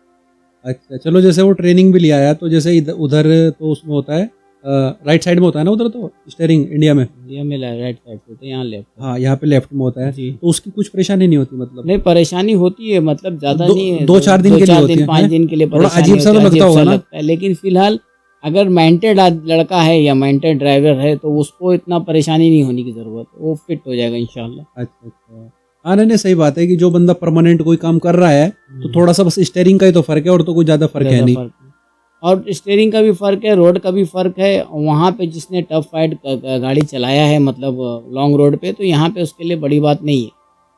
अच्छा, चलो, जैसे वो ट्रेनिंग भी लिया है, तो जैसे उधर तो उसमें होता है राइट साइड में होता है ना उधर तो स्टीयरिंग, इंडिया में राइट साइड से होता है, यहाँ लेफ्ट। हाँ, यहाँ पे लेफ्ट में होता है। जी। तो उसकी कुछ परेशानी नहीं होती? मतलब नहीं, परेशानी होती है, मतलब ज्यादा नहीं है। 2-4 दिन के लिए होती है? 5 दिन के लिए थोड़ा परेशानी अजीब सा तो होती है, लगता अजीब होगा सा ना? लगता है। लेकिन फिलहाल अगर मेंटेड लड़का है या मेंटेड ड्राइवर है तो उसको इतना परेशानी नहीं होने की जरूरत है, वो फिट हो जाएगा इंशाल्लाह। अच्छा, अच्छा। हाँ, नहीं, सही बात है कि जो बंदा परमानेंट कोई काम कर रहा है तो थोड़ा सा बस स्टीयरिंग का ही तो फर्क है, और तो कोई ज्यादा फर्क है नहीं। और स्टीयरिंग का भी फर्क है, रोड का भी फर्क है। वहाँ पे जिसने टफ फाइट गाड़ी चलाया है, मतलब लॉन्ग रोड पे, तो यहाँ पे उसके लिए बड़ी बात नहीं है।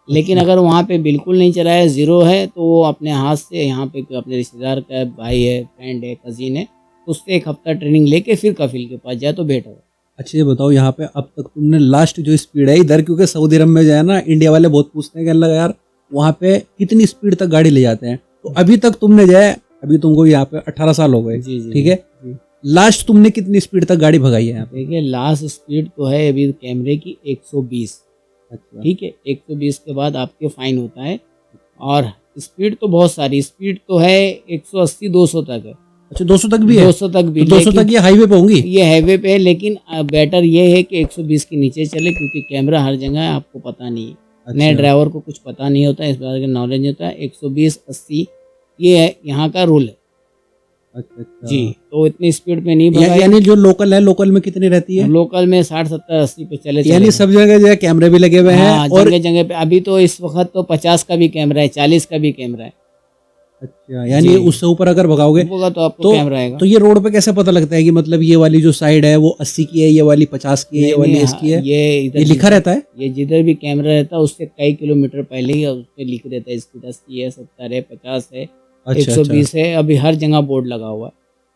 लेकिन अगर वहाँ पे बिल्कुल नहीं चलाया, ज़ीरो है, तो वो अपने हाथ से यहाँ पे अपने रिश्तेदार का भाई है, फ्रेंड है, कज़िन है, तो उससे 1 हफ्ता ट्रेनिंग लेके फिर कफिल के पास जाए तो बेटर है। अच्छा, ये बताओ, यहाँ पे अब तक तुमने लास्ट जो स्पीड है इधर, क्योंकि सऊदी अरब में जो है ना, इंडिया वाले बहुत पूछते हैं कि अल्लाह यार वहाँ पे कितनी स्पीड तक गाड़ी ले जाते हैं, तो अभी तक तुमने जो है, अभी तुमको यहाँ पे 18 साल हो गए, ठीक है, लास्ट तुमने कितनी स्पीड तक गाड़ी भगाई है यहाँ पे? देखिए, लास्ट स्पीड तो है अभी कैमरे की 120। अच्छा, ठीक है, 120 के बाद आपके फाइन होता है। और स्पीड तो बहुत सारी स्पीड तो है, 180-200 तक है। अच्छा, 200 तक भी है? 200 तक भी। 200 तक ये हाईवे पे होंगी? ये हाईवे पे है, लेकिन बेटर ये है कि 120 के नीचे चले, क्योंकि कैमरा हर जगह है, आपको पता नहीं है। अच्छा। नए ड्राइवर को कुछ पता नहीं होता है, इस बात का नॉलेज नहीं होता है। 120-80 ये है यहाँ का रूल है। अच्छा, अच्छा। जी, तो इतनी स्पीड पे नहीं भगाई। यानी जो लोकल है, लोकल में कितनी रहती है? लोकल में 60-70-80 पे चले। यानी सब जगह जो है कैमरे भी लगे हुए हैं? हाँ, और जगह जगह पे अभी तो इस वक्त तो 50 का भी कैमरा है, 40 का भी कैमरा है। अच्छा, यानी उससे ऊपर अगर भगाओगे तो आपको कैमरा आएगा। तो ये रोड पे कैसे पता लगता है कि मतलब ये वाली जो साइड है वो 80 की है, ये वाली 50 की है, ये वाली 80 की है? ये लिखा रहता है? ये जिधर भी कैमरा रहता है उससे कई किलोमीटर पहले ही उस पे लिख रहता है, इसकी 80 है, 70 है, 50 है, 120 है। अभी हर जगह बोर्ड लगा हुआ है,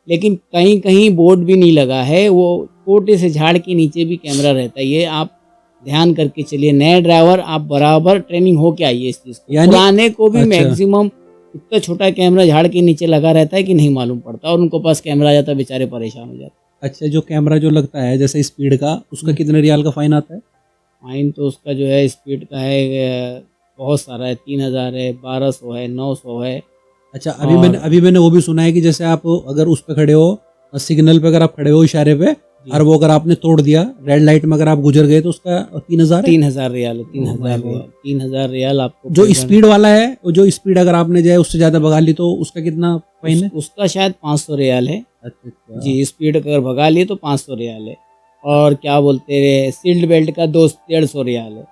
लेकिन कहीं कहीं बोर्ड भी नहीं लगा है, वो छोटे से झाड़ के नीचे भी कैमरा रहता है। ये आप ध्यान करके चलिए। नए ड्राइवर आप बराबर ट्रेनिंग हो के आइए इस चीज़ को। पुराने को भी मैक्सिमम इतना छोटा कैमरा झाड़ के नीचे लगा रहता है कि नहीं मालूम पड़ता, और उनको पास कैमरा आ जाता है, बेचारे परेशान हो जाते। अच्छा, जो कैमरा जो लगता है जैसे स्पीड का, उसका कितने रियाल का फाइन आता है? फाइन तो उसका जो है स्पीड का है बहुत सारा है, 3000 है, 1200 है, 900 है। अच्छा, अभी मैंने वो भी सुना है कि जैसे आप अगर उस पे खड़े हो, सिग्नल पे अगर आप खड़े हो इशारे पे, और वो अगर आपने तोड़ दिया, रेड लाइट में अगर आप गुजर गए, तो उसका 3000 है? 3000 रियाल है। 3000 रियाल आपको। जो स्पीड वाला है, जो स्पीड अगर आपने जो है उससे ज्यादा भगा ली तो उसका कितना फाइन है? उसका शायद 500 रियाल है। अच्छा। जी, स्पीड अगर भगा लिए तो 500 रियाल है। और क्या बोलते हैं, सील्ड बेल्ट का 150 रियाल है।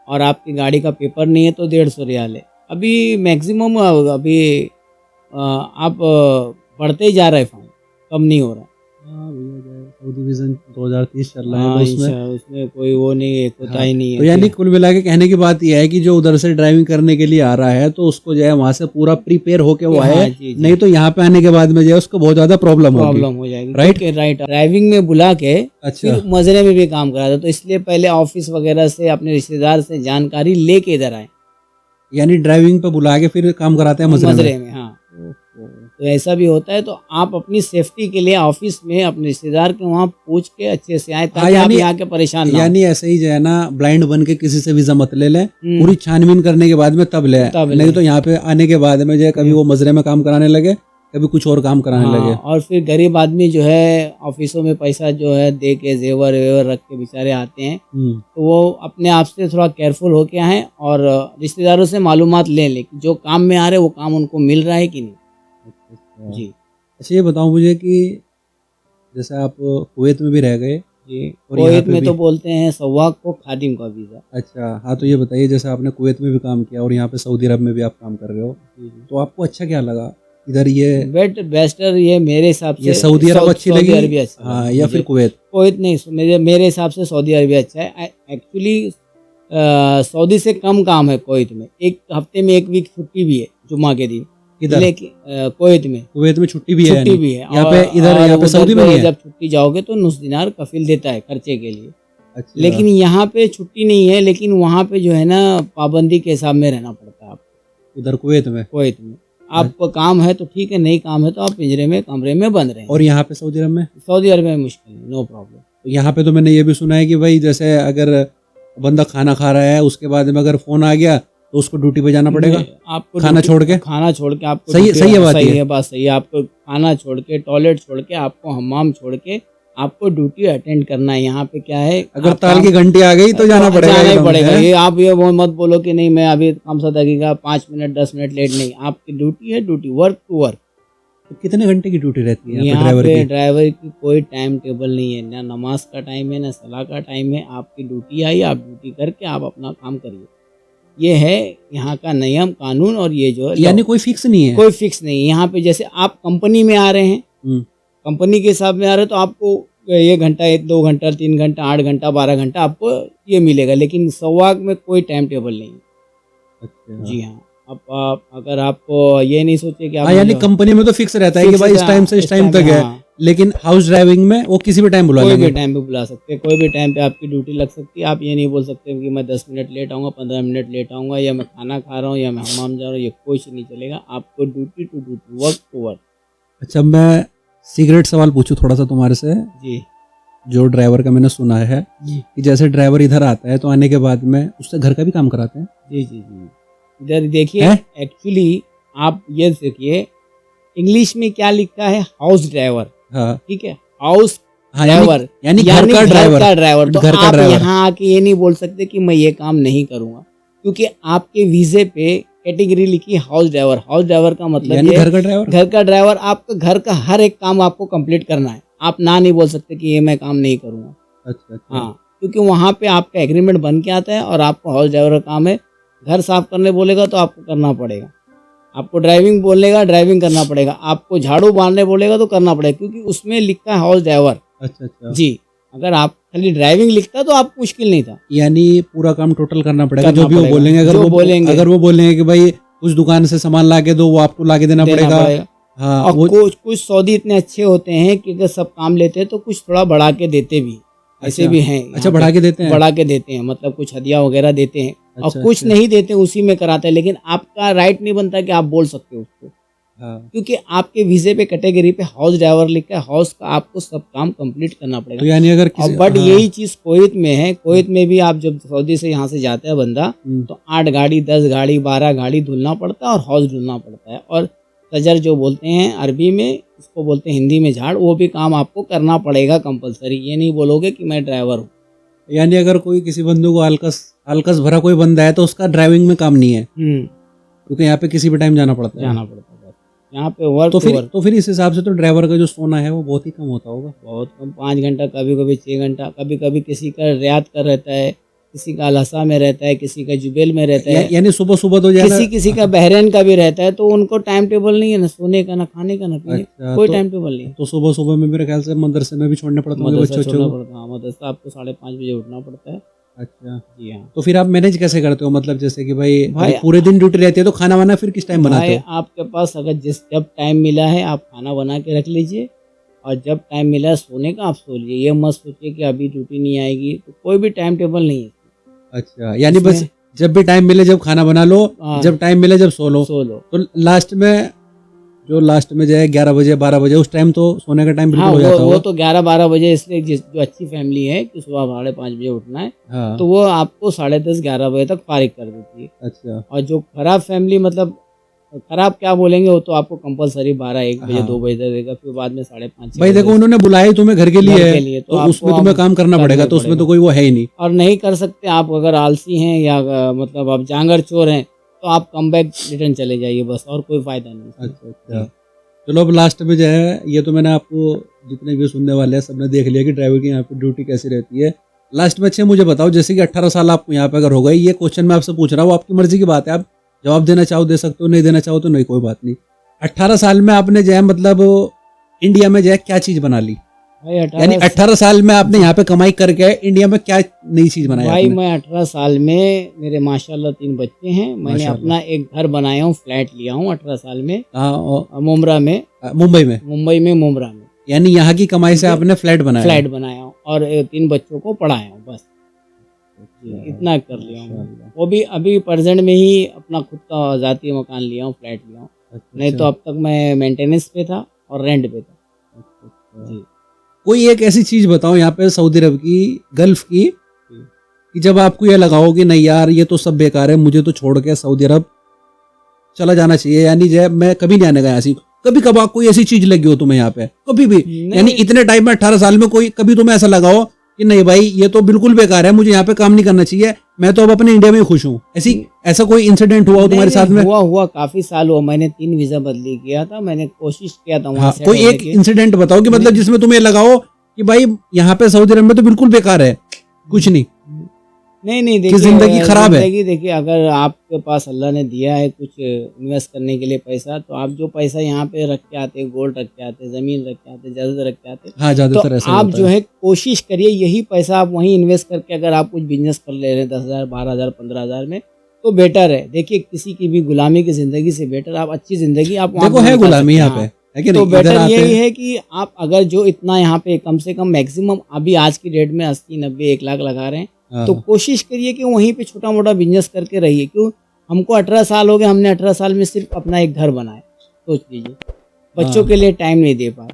और आपकी गाड़ी का पेपर नहीं है तो 150 रियाल है। अभी मैक्सिमम अभी आप बढ़ते ही जा रहे हैं, फाइन कम नहीं हो रहा। हाँ भैया, सऊदी विजन 2030 चल रहा है हाँ तो उसमें उसमें कोई वो नहीं है, कोता ही नहीं है। तो यानी कुल मिला के कहने की बात यह है कि जो उधर से ड्राइविंग करने के लिए आ रहा है तो उसको जो है वहां से पूरा प्रिपेयर होके वो हाँ, आए, जी, जी। नहीं तो यहाँ पे आने के बाद में जो है उसको बहुत ज्यादा प्रॉब्लम होगी। हो जाएगी, राइट? क्योंकि राइट ड्राइविंग में बुला के अच्छा, फिर मजरे में भी काम कराते, तो इसलिए पहले ऑफिस वगैरह से अपने रिश्तेदार से जानकारी लेके इधर आए यानी ड्राइविंग पे बुला के फिर काम कराते हैं मजरे में। मजरे में। हाँ, तो ऐसा भी होता है, तो आप अपनी सेफ्टी के लिए ऑफिस में अपने रिश्तेदार के वहाँ पूछ के अच्छे से आए, ताकि आप यहाँ के परेशान ना हो। यानी ऐसे ही जो है ना ब्लाइंड बन के किसी से वीजा मत ले लें, हम्म। पूरी छानबीन करने के बाद में तब ले, तब नहीं ले। तो यहाँ पे आने के बाद में जो है कभी वो मजरे में काम कराने लगे, कभी कुछ और काम कराने हाँ, लगे। और फिर गरीब आदमी जो है ऑफिसों में पैसा जो है दे के जेवर वेवर रख के बेचारे आते हैं, तो वो अपने आप से थोड़ा केयरफुल होके आए और रिश्तेदारों से मालूमात ले लें कि जो काम में आ रहे वो काम उनको मिल रहा है कि नहीं। जी अच्छा, ये बताओ मुझे कि जैसे आप कुवैत में भी रह गए जी, और यहाँ कुवैत पे में भी, तो बोलते हैं सवाक को खादिम का वीज़ा। अच्छा हाँ, तो ये बताइए जैसे आपने कुवैत में भी काम किया और यहाँ पे सऊदी अरब में भी आप काम कर रहे हो, तो आपको अच्छा क्या लगा इधर? ये बेस्टर ये मेरे हिसाब से ये सऊदी अरब अच्छी सऊदी लगी, अरबिया अच्छा हाँ, लगा या मुझे। फिर कुवैत? कुवैत नहीं, मेरे हिसाब से सऊदी अरबिया अच्छा है। एक्चुअली सऊदी से कम काम है कुवैत में, एक हफ्ते में एक वीक छुट्टी भी है जुम्मा के दिन, इधर लेकिन कुवैत में छुट्टी भी है? छुट्टी भी है। यहाँ पे इधर यहाँ पे सऊदी में नहीं है? जब छुट्टी जाओगे तो नुस दिनार कफिल देता है खर्चे के लिए। अच्छा, लेकिन यहाँ पे छुट्टी नहीं है, लेकिन वहाँ पे जो है ना पाबंदी के हिसाब में रहना पड़ता है आपको उधर कुवैत में। कुवैत में। आपको काम है तो ठीक है, नहीं काम है तो आप पिंजरे में कमरे में बंद रहें। और यहाँ पे सऊदी अरब में? सऊदी अरब में मुश्किल है, नो प्रॉब्लम। तो यहाँ पे तो मैंने ये भी सुना है कि भाई जैसे अगर बंदा खाना खा रहा है उसके बाद में अगर फोन आ गया तो उसको ड्यूटी पे जाना पड़ेगा, आपको खाना छोड़ के? खाना छोड़ के आपको सही है बात, सही है बात, सही है। आपको खाना छोड़ के, टॉयलेट छोड़ के, आपको हमाम छोड़ के आपको ड्यूटी अटेंड करना है। यहाँ पे क्या है, अगर ताल की घंटी आ गई तो जाना पड़ेगा, जाना ही एकदम पड़ेगा। से। ये आप ये वो मत बोलो कि नहीं मैं अभी कम से लगेगा 5 मिनट 10 मिनट लेट, नहीं, आपकी ड्यूटी है ड्यूटी, वर्क टू वर्क। तो कितने घंटे की ड्यूटी रहती है यहाँ ड्राइवर पे की? ड्राइवर की कोई टाइम टेबल नहीं है, ना नमाज का टाइम है ना सलाह का टाइम है। आपकी ड्यूटी आई, आप ड्यूटी करके आप अपना काम करिए। ये है यहाँ का नियम कानून, और ये जो है यानी कोई फिक्स नहीं है? कोई फिक्स नहीं है। यहाँ पे जैसे आप कंपनी में आ रहे हैं, कंपनी के हिसाब में आ रहे हैं, तो आपको 1 घंटा 2 घंटा 3 घंटा 8 घंटा 12 घंटा आपको ये मिलेगा, लेकिन सवाक में कोई टाइम टेबल नहीं है। अच्छा, जी हाँ। आप अगर आपको ये नहीं सोचे कि आप यानी कंपनी में तो फिक्स रहता है कि भाई इस टाइम से इस टाइम तक है, लेकिन हाउस ड्राइविंग में वो किसी भी टाइम बुला लेंगे? कोई भी टाइम पे बुला सकते हैं, कोई भी टाइम पे आपकी ड्यूटी लग सकती है। आप ये नहीं बोल सकते कि मैं 10 मिनट लेट आऊँगा, 15 मिनट लेट आऊँगा, या मैं खाना खा रहा हूँ, या मैं हमाम जा रहा हूँ, ये कुछ नहीं चलेगा। आपको duty to duty, work to work. अच्छा, मैं सीक्रेट सवाल पूछूं थोड़ा सा तुम्हारे से? जी, जो ड्राइवर का मैंने सुना है जी, कि जैसे ड्राइवर इधर आता है तो आने के बाद में उससे घर का भी काम कराते हैं? जी, जी, जी। इधर देखिए, एक्चुअली आप ये देखिए इंग्लिश में क्या लिखा है, हाउस ड्राइवर। हाँ, ठीक है, हाउस हाँ, ड्राइवर यानी घर का ड्राइवर। तो घर का आप ड्राइवर। यहाँ आके ये नहीं बोल सकते कि मैं ये काम नहीं करूँगा, क्योंकि आपके वीजे पे कैटेगरी लिखी हाउस ड्राइवर। हाउस ड्राइवर का मतलब यानी ये घर का ड्राइवर। घर का ड्राइवर, आपका घर का हर एक काम आपको कंप्लीट करना है। आप ना नहीं बोल सकते कि ये मैं काम नहीं करूँगा। अच्छा, अच्छा। हाँ, क्योंकि वहाँ पे आपका एग्रीमेंट बन के आता है, और आपको हाउस ड्राइवर का काम है। घर साफ करने बोलेगा तो आपको करना पड़ेगा, आपको ड्राइविंग बोलेगा ड्राइविंग करना पड़ेगा, आपको झाड़ू मारने बोलेगा तो करना पड़ेगा, क्योंकि उसमें लिखा है हाउस ड्राइवर। अच्छा, अच्छा। जी, अगर आप खाली ड्राइविंग लिखता तो आपको मुश्किल नहीं था। यानी पूरा काम टोटल करना पड़ेगा, करना जो भी वो पड़ेगा। बोलेंगे। जो बोलेंगे। अगर वो बोलेंगे कि भाई उस दुकान से सामान ला के दो, वो आपको ला के देना पड़ेगा। हाँ, और कुछ सऊदी इतने अच्छे होते हैं कि अगर सब काम लेते हैं तो कुछ थोड़ा बढ़ा के देते भी, ऐसे भी हैं। अच्छा, बढ़ा के देते हैं? बढ़ा के देते हैं, मतलब कुछ हदिया वगैरह देते हैं। अच्छा, और कुछ अच्छा। नहीं देते, उसी में कराते हैं, लेकिन आपका राइट नहीं बनता कि आप बोल सकते हो उसको, हाँ। क्योंकि आपके वीजे पे कैटेगरी पे हाउस ड्राइवर लिखा है। हाउस का आपको सब काम कंप्लीट करना तो पड़ेगा। यानी अगर किसी, बट हाँ। यही चीज कुवैत में है। कुवैत में भी आप जब सऊदी से यहाँ से जाता है बंदा, तो 8 गाड़ी 10 गाड़ी 12 गाड़ी धुलना पड़ता है, और हाउस धुलना पड़ता है। और सजर जो बोलते हैं अरबी में, उसको बोलते हैं हिंदी में झाड़, वो भी काम आपको करना पड़ेगा कंपलसरी। ये नहीं बोलोगे कि मैं ड्राइवर हूँ। यानी अगर कोई किसी बंदे को आलकस भरा कोई बंदा है तो उसका ड्राइविंग में काम नहीं है, क्योंकि यहाँ पे किसी भी टाइम जाना पड़ता है। बस यहाँ पे वर्क तो फिर इस हिसाब से तो ड्राइवर का जो सोना है वो बहुत ही कम होता होगा। बहुत कम, 5 घंटा, कभी कभी 6 घंटा, कभी कभी किसी का रियात कर रहता है, किसी का अलहसा में रहता है, किसी का जुबेल में रहता है, यानी सुबह सुबह तो ज्यादा किसी का बहरेन का भी रहता है, तो उनको टाइम टेबल नहीं है, ना सोने का, ना खाने का, ना पीने का, अच्छा, कोई टाइम टेबल नहीं है। तो सुबह सुबह में मेरे ख्याल से मदरसे में भी छोड़ने पड़ते होंगे मदरसा बच्चों छोड़ना को। पड़ता है, हाँ, मदरसा आपको 5:30 बजे उठना पड़ता है। अच्छा, जी हाँ तो फिर आप मैनेज कैसे करते हो, मतलब जैसे कि भाई भाई, अभी पूरे दिन ड्यूटी रहती है तो खाना वाना फिर किस टाइम बनाते भाई हो? आपके पास अगर जब टाइम मिला है आप खाना बना के रख लीजिए, और जब टाइम मिला है सोने का आप सो लीजिए। ये मत सोचिए कि अभी ड्यूटी नहीं आएगी, तो कोई भी टाइम टेबल नहीं है अच्छा, यानी बस इसमें। जब भी टाइम मिले जब खाना बना लो, हाँ, जब टाइम मिले जब सो लो। सो लो। तो लास्ट में जो है 11 बजे 12 बजे उस टाइम तो सोने का टाइम हाँ, बिल्कुल हो जाता वो होगा। तो 11-12 बजे, इसलिए जो अच्छी फैमिली है कि सुबह 5:30 बजे उठना है, हाँ, तो वो आपको 10:30-11 बजे तक फारिग कर देती है। अच्छा, और जो खराब फैमिली, मतलब खराब क्या बोलेंगे, वो तो आपको कंपलसरी 12-1 बजे हाँ 2 बजे तक देगा, फिर बाद में 5:30-6 भाई देखो बजे उन्होंने बुलाया ही तुम्हें घर के लिए घर है, के लिए, तो तो आपको उसमें तुम्हें काम करना करना पड़ेगा, ही तो उसमें तो पड़ेगा। कोई वो है ही नहीं। और नहीं कर सकते आप, अगर आलसी हैं या मतलब आप जांगर चोर हैं, तो आप कम बैक रिटर्न चले जाइए, बस, और कोई फायदा नहीं इसमें। अच्छा अच्छा, चलो अब लास्ट में जो है, ये तो मैंने आपको जितने भी सुनने वाले हैं सबने देख लिया कि ड्राइवर की यहाँ पे ड्यूटी कैसी रहती है। लास्ट में अच्छे मुझे बताओ, जैसे कि 18 साल आपको यहाँ पे अगर हो गए, ये क्वेश्चन मैं आपसे पूछ रहा हूँ, आपकी मर्जी की बात है, आप जवाब देना चाहो दे सकते हो, नहीं देना चाहो तो नहीं, कोई बात नहीं। 18 साल में आपने जो है मतलब इंडिया में जो है क्या चीज बना ली, भाई यानी 18 साल में आपने यहाँ पे कमाई करके इंडिया में क्या नई चीज बनाई भाई आपने? मैं 18 साल में, मेरे माशाल्लाह 3 बच्चे हैं, मैंने माशाल्लाह। अपना एक घर बनाया हूँ, फ्लैट लिया हूँ 18 साल में, हाँ, मुंब्रा में, मुंबई में, मुंबई में मुंब्रा में यानी यहाँ की कमाई से आपने फ्लैट बनाया? फ्लैट बनाया हूँ, और 3 बच्चों को पढ़ाया हूँ, बस जी, इतना कर लिया हूँ। माशाल्लाह। वो भी अभी प्रेजेंट में ही अपना खुद का ज़ाती मकान लिया हूँ, फ्लैट लिया हूँ, अच्छा, नहीं तो अब तक मैं मेंटेनेंस पे था और रेंट पे था। अच्छा। जी। कोई एक ऐसी चीज बताओ यहाँ पे सऊदी अरब की, गल्फ की, कि जब आपको ये लगा हो कि नहीं यार ये तो सब बेकार है, मुझे तो छोड़ के सऊदी अरब चला जाना चाहिए, यानी जो है मैं कभी नहीं आने गया ऐसी, कभी कभार कोई ऐसी चीज लगी हो तुम्हें यहाँ पे कभी भी, यानी इतने टाइम में 18 साल में कोई कभी तुम्हें ऐसा लगा हो कि नहीं भाई ये तो बिल्कुल बेकार है, मुझे यहाँ पे काम नहीं करना चाहिए, मैं तो अब अपने इंडिया में खुश हूँ, ऐसा कोई इंसिडेंट हुआ हो तुम्हारे साथ में? हुआ काफी साल हुआ, मैंने 3 वीजा बदली किया था, मैंने कोशिश किया था वहाँ हाँ, सेट कोई होने एक की। इंसिडेंट बताओ कि मतलब जिसमें तुम्हें लगा हो कि भाई यहाँ पे सऊदी अरब में तो बिल्कुल बेकार है, कुछ नहीं, नहीं कि देखिए, जिंदगी खराब है। जिंदगी देखिए, अगर आपके पास अल्लाह ने दिया है कुछ इन्वेस्ट करने के लिए पैसा, तो आप जो पैसा यहाँ पे रख के आते हैं, गोल्ड रख के आते हैं, जमीन रख के आते हैं, जायदाद रख के आते हैं, हाँ, तो ज्यादातर ऐसा आप होता जो है। है कोशिश करिए यही पैसा आप वहीं इन्वेस्ट करके, अगर आप कुछ बिजनेस कर ले रहे हैं 10,000 12,000 15,000 में, तो बेटर है। देखिए किसी की भी गुलामी की जिंदगी से बेटर आप अच्छी जिंदगी आप वहाँ देखो पे है निकाल गुलामी सकते हैं। यहाँ पे, हाँ। है कि तो नहीं, इधर बेटर आते यही हैं। है कि आप अगर जो इतना यहाँ पे कम से कम मैक्सिमम अभी आज की डेट में 80-90-1 लाख लगा रहे हैं, हाँ, तो कोशिश करिए कि वहीं पे छोटा मोटा बिजनेस करके रहिए। क्यों, हमको 18 साल हो गए, हमने 18 साल में सिर्फ अपना एक घर बनाया, सोच लीजिए, बच्चों हाँ। के लिए टाइम नहीं दे पाए।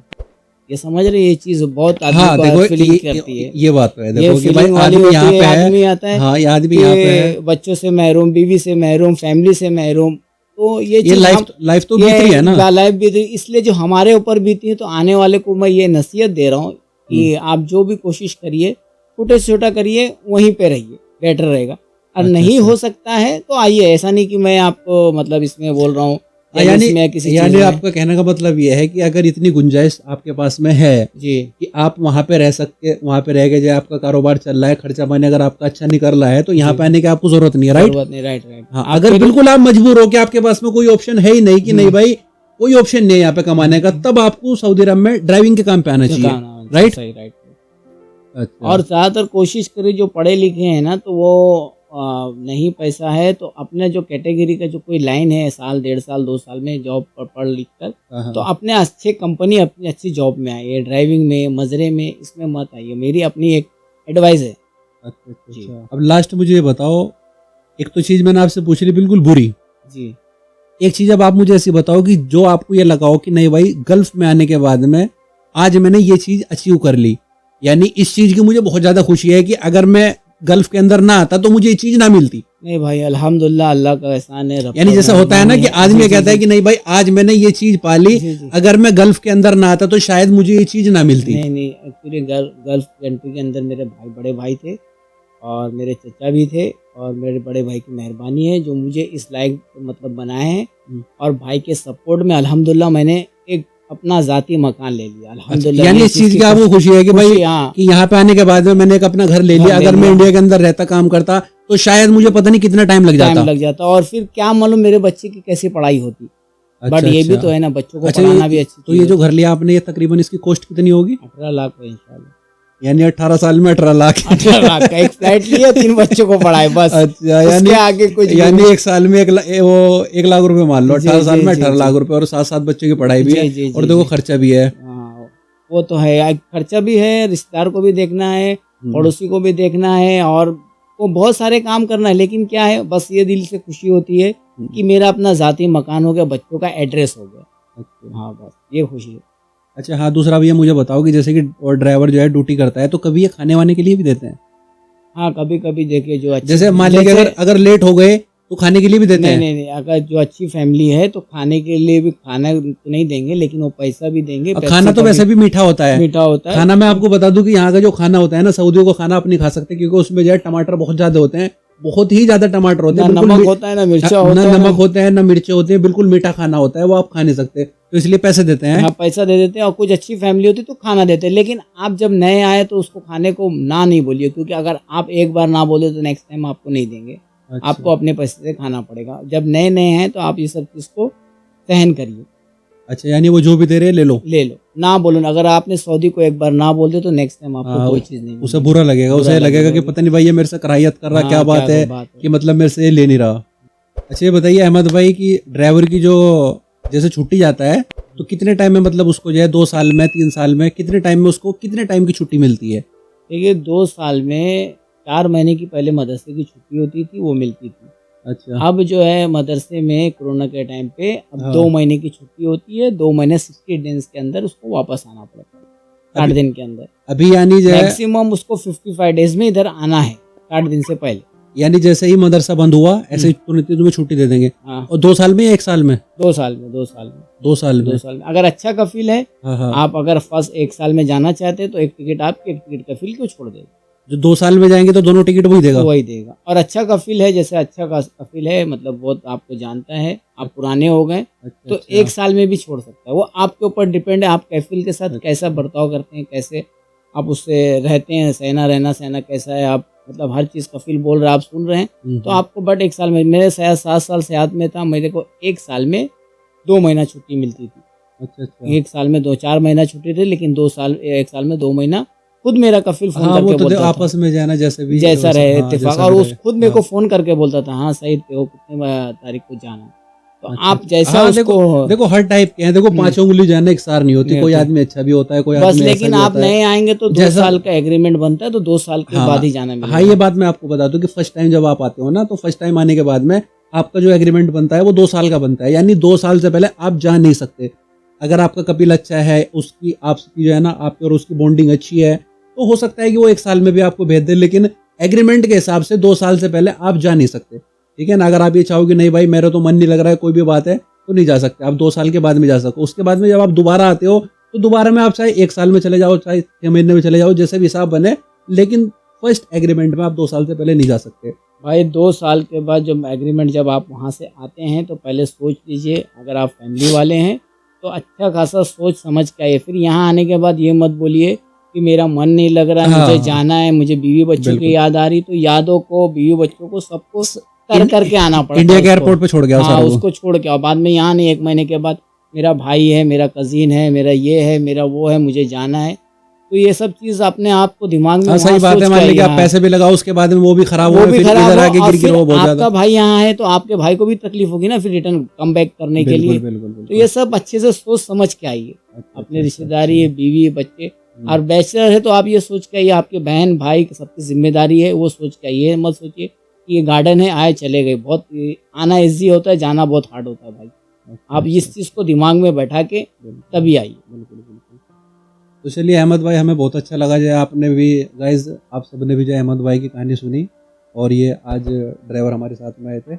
ये समझ रहे, ये चीज़ बहुत आदमी हाँ को देखो फीलिंग करती है। ये बात तो है, ये देखो कि भाई फीलिंग वाली आदमी होती यहाँ है, पे आदमी है, आता है हाँ ये आदमी यहाँ पे है, कि बच्चों से महरूम, बीवी से महरूम, फैमिली से महरूम, तो ये ये चीज़ लाइफ तो बीत रही है ना। लाइफ बीत रही, इसलिए जो हमारे ऊपर बीती है, तो आने वाले को मैं ये नसीहत दे रहा हूँ कि आप जो भी कोशिश करिए, छोटे से छोटा करिए, वहीं पे रहिए, बेटर रहेगा। और अच्छा, नहीं अच्छा। हो सकता है तो आइए, ऐसा नहीं कि मैं आपको मतलब इसमें बोल रहा हूँ यानी आपका कहने का मतलब ये है कि अगर इतनी गुंजाइश आपके पास में है जी कि आप वहाँ पे रह सकते, वहाँ पे रह के जो आपका कारोबार चल रहा है, खर्चा पानी अगर आपका अच्छा निकल रहा है, तो यहाँ पे आने की आपको जरूरत नहीं है, राइट? जरूरत नहीं, राइट। हाँ, अगर बिल्कुल आप मजबूर हो कि आपके पास में कोई ऑप्शन है ही नहीं, कि नहीं भाई कोई ऑप्शन नहीं है यहाँ पे कमाने का, तब आपको सऊदी अरब में ड्राइविंग के काम पे आना चाहिए, राइट? सही, राइट। अच्छा, और ज़्यादातर कोशिश करिए, जो पढ़े लिखे हैं ना, तो वो नहीं पैसा है तो अपने जो कैटेगरी का जो कोई लाइन है, साल 1.5 साल 2 साल में जॉब पढ़ लिख कर, हाँ, तो अपने अच्छे कंपनी, अपनी अच्छी जॉब में आइए, ड्राइविंग में, मजरे में, इसमें मत आइए, मेरी अपनी एक एडवाइस है। अच्छा। अब लास्ट मुझे ये बताओ, एक तो चीज मैंने आपसे पूछ ली बिल्कुल बुरी, जी एक चीज अब आप मुझे ऐसी बताओ कि जो आपको ये लगाओ कि नहीं भाई गल्फ में आने के बाद में आज मैंने ये चीज अचीव कर ली, यानी इस चीज की मुझे बहुत ज्यादा खुशी है कि अगर मैं गल्फ के अंदर ना आता तो मुझे ये चीज ना मिलती। नहीं भाई, अल्हम्दुलिल्लाह, अल्लाह का एहसान है। यानी जैसा होता है ना कि आदमी कहता है कि नहीं भाई आज मैंने ये चीज पाली, अगर मैं गल्फ के अंदर ना आता तो शायद मुझे ये चीज ना मिलती। नहीं, एक्चुअली गल्फ कंट्री के अंदर मेरे बड़े भाई थे, और मेरे चचा भी थे, और मेरे बड़े भाई की मेहरबानी है जो मुझे इस लायक मतलब बनाए हैं, और भाई के सपोर्ट में अल्हम्दुलिल्लाह मैंने एक अपना जाती मकान ले लिया अल्हम्दुलिल्लाह। यानी इस चीज की आपको खुशी है कि भाई हाँ, कि यहाँ पे आने के बाद में मैंने एक अपना घर ले लिया। अगर मैं इंडिया के अंदर रहता काम करता तो शायद मुझे पता नहीं कितना टाइम लग जाता। और फिर क्या मालूम मेरे बच्चे की कैसी पढ़ाई होती। बट ये भी तो है ना, बच्चों को पढ़ाना भी अच्छी। तो ये जो घर लिया आपने, ये तकरीबन इसकी कॉस्ट कितनी होगी? 18 लाख है इंशाल्लाह। यानी 18 साल में 18 लाख 18 लाख का एक फ्लैट लिया, 3 बच्चों को पढ़ाए बस। अच्छा, यानी आगे कुछ यानी एक साल में 1 लाख रुपए मान लो, 18 साल में 18 लाख रुपए, और 7 बच्चों की पढ़ाई भी है, और देखो खर्चा भी है। वो तो है, खर्चा भी है, रिश्तेदार को भी देखना है, पड़ोसी को भी देखना है, और वो बहुत सारे काम करना है। लेकिन क्या है, बस ये दिल से खुशी होती है कि मेरा अपना जाती मकान हो गया, बच्चों का एड्रेस हो गया। हाँ, बस ये खुशी है। अच्छा, हाँ, दूसरा भैया मुझे बताओ कि जैसे कि ड्राइवर जो है ड्यूटी करता है, तो कभी ये खाने वाने के लिए भी देते हैं? हाँ, कभी कभी देखिए जो जैसे मान लीजिए अगर लेट हो गए तो खाने के लिए भी देते हैं? नहीं, अगर जो अच्छी फैमिली है तो खाने के लिए भी, खाना तो नहीं देंगे लेकिन वो पैसा भी देंगे। खाना तो वैसे भी मीठा होता है। खाना मैं आपको बता दूं कि यहाँ का जो खाना होता है ना, सऊदियों का खाना आप नहीं खा सकते, क्योंकि उसमें जो है टमाटर बहुत ज्यादा होते हैं, बहुत ही ज्यादा टमाटर होते हैं, नमक होता है ना मिर्चा होता है, नमक होता है ना मिर्चे होते हैं, बिल्कुल मीठा खाना होता है, वो आप खा नहीं सकते, तो इसलिए पैसे देते हैं। हाँ, पैसा दे देते हैं, और कुछ अच्छी फैमिली होती है तो खाना देते हैं। लेकिन आप जब नए आए तो उसको खाने को ना नहीं बोलिए, क्योंकि अगर आप एक बार ना बोले तो नेक्स्ट टाइम आपको नहीं देंगे। अच्छा। आपको अपने पैसे से खाना पड़ेगा। जब नए नए हैं तो आप ये सब चीज़ को सहन करिए। अच्छा, यानी वो जो भी दे रहे हैं ले लो ना बोलो। अगर आपने सऊदी को एक बार ना बोल दे तो नेक्स्ट टाइम आपको कोई चीज़ नहीं, उसे बुरा लगेगा, उसे लगेगा कि पता नहीं भाई ये मेरे से कराहियत कर रहा, क्या बात है कि मतलब मेरे से ले नहीं रहा। अच्छा, ये बताइए अहमद भाई कि ड्राइवर की जो जैसे छुट्टी जाता है तो कितने टाइम में, मतलब उसको जो है 2 साल में 3 साल में कितने टाइम में उसको कितने टाइम की छुट्टी मिलती है? देखिए 2 साल में 4 महीने की पहले मदरसे की छुट्टी होती थी, वो मिलती थी। अच्छा। अब जो है मदरसे में कोरोना के टाइम पे अब 2 महीने की छुट्टी होती है। 2 महीने 60 डेज के अंदर उसको वापस आना पड़ता है, 60 दिन के अंदर। अभी यानी जो है मैक्सिमम उसको 55 डेज में इधर आना है, 60 दिन से पहले। यानी जैसे ही मदरसा बंद हुआ ऐसे ही तुम्हें छुट्टी दे देंगे। हाँ। और 2 साल में या 1 साल में? 2 साल में 2 साल में 2 साल में 2 साल में अगर अच्छा कफील है। हाँ। आप अगर फर्स्ट 1 साल में जाना चाहते हैं तो एक टिकट आपकी, एक टिकट कफील को छोड़ देगा। जो 2 साल में जाएंगे तो दोनों टिकट वही देगा। और अच्छा कफील है, जैसे अच्छा कफील है मतलब वो आपको जानता है, आप पुराने हो गए तो 1 साल में भी छोड़ सकता है। वो आपके ऊपर डिपेंड है, आप कफील के साथ कैसा बर्ताव करते हैं, कैसे आप उससे रहते हैं, सहना कैसा है, आप मतलब हर चीज़ कफील बोल रहे हैं, आप सुन रहे हैं तो आपको। बट 1 साल में, मेरे 7 साल सेहत में था, मेरे को 1 साल में 2 महीना छुट्टी मिलती थी। अच्छा। 1 साल में 4 महीना छुट्टी थी, लेकिन 1 साल में 2 महीना खुद मेरा कफील फोन करके तो बोलता आपस में जाना जैसा रहे इत्तेफाक। और उस खुद मेरे को फोन करके बोलता था, हाँ सही तेरे कितने तारीख को जाना। तो आप जैसा उसको देखो हर टाइप के हैं, देखो 5 उंगली जाना एक सार नहीं होती, कोई आदमी अच्छा भी होता है, कोई बस। लेकिन आप नए आएंगे तो 2 साल का एग्रीमेंट बनता है, तो 2 साल के बाद ही जाना मिलेगा। हाँ, ये बात मैं आपको बता दूं कि फर्स्ट टाइम जब आप आते हो ना, तो फर्स्ट टाइम आने के बाद में आपका जो एग्रीमेंट बनता है वो 2 साल का बनता है। यानी 2 साल से पहले आप जा नहीं सकते। अगर आपका कपिल अच्छा है, उसकी आपकी जो है ना आपकी और उसकी बॉन्डिंग अच्छी है, तो हो सकता है कि वो 1 साल में भी आपको भेज दे। लेकिन एग्रीमेंट के हिसाब से 2 साल से पहले आप जा नहीं सकते, ठीक है ना। अगर आप ये चाहो कि नहीं भाई मेरा तो मन नहीं लग रहा है, कोई भी बात है, तो नहीं जा सकते। आप 2 साल के बाद में जा सको। उसके बाद में जब आप दोबारा आते हो तो दोबारा में आप चाहे 1 साल में चले जाओ, चाहे 6 महीने में चले जाओ, जैसे भी हिसाब बने, लेकिन फर्स्ट एग्रीमेंट में आप 2 साल से पहले नहीं जा सकते। भाई 2 साल के बाद जब एग्रीमेंट, जब आप वहाँ से आते हैं तो पहले सोच लीजिए। अगर आप फैमिली वाले हैं तो अच्छा खासा सोच समझ के आइए। फिर यहाँ आने के बाद ये मत बोलिए कि मेरा मन नहीं लग रहा है, मुझे जाना है, मुझे बीवी बच्चों की याद आ रही। तो यादों को, बीवी बच्चों को, सबको करके आना पड़ता है। इंडिया के एयरपोर्ट पे छोड़ गया। हाँ, उसको छोड़ के आओ। बाद में यहाँ नहीं, 1 महीने के बाद मेरा भाई है, मेरा कजीन है, मेरा ये है, मेरा वो है, मुझे जाना है। तो ये सब चीज अपने आप को दिमाग में, सही बात है। मान लीजिए आप पैसे भी लगाओ, उसके बाद में वो भी खराब हो, आपका भाई यहाँ है तो आपके भाई को भी तकलीफ होगी ना फिर रिटर्न कम बैक करने के लिए। तो ये सब अच्छे से सोच समझ के आइए। अपने रिश्तेदारी, बीवी, बच्चे, और बैचलर है तो आप ये सोच के आइए, आपके बहन भाई सबकी जिम्मेदारी है, वो सोच के आइए। मत सोचिए कि ये गार्डन है आए चले गए। बहुत आना ईजी होता है, जाना बहुत हार्ड होता है भाई। आप इस चीज़ को दिमाग में बैठा के तभी आइए। तो चलिए अहमद भाई, हमें बहुत अच्छा लगा जो आपने भी, गाइज आप सबने भी जो अहमद भाई की कहानी सुनी, और ये आज ड्राइवर हमारे साथ में आए थे।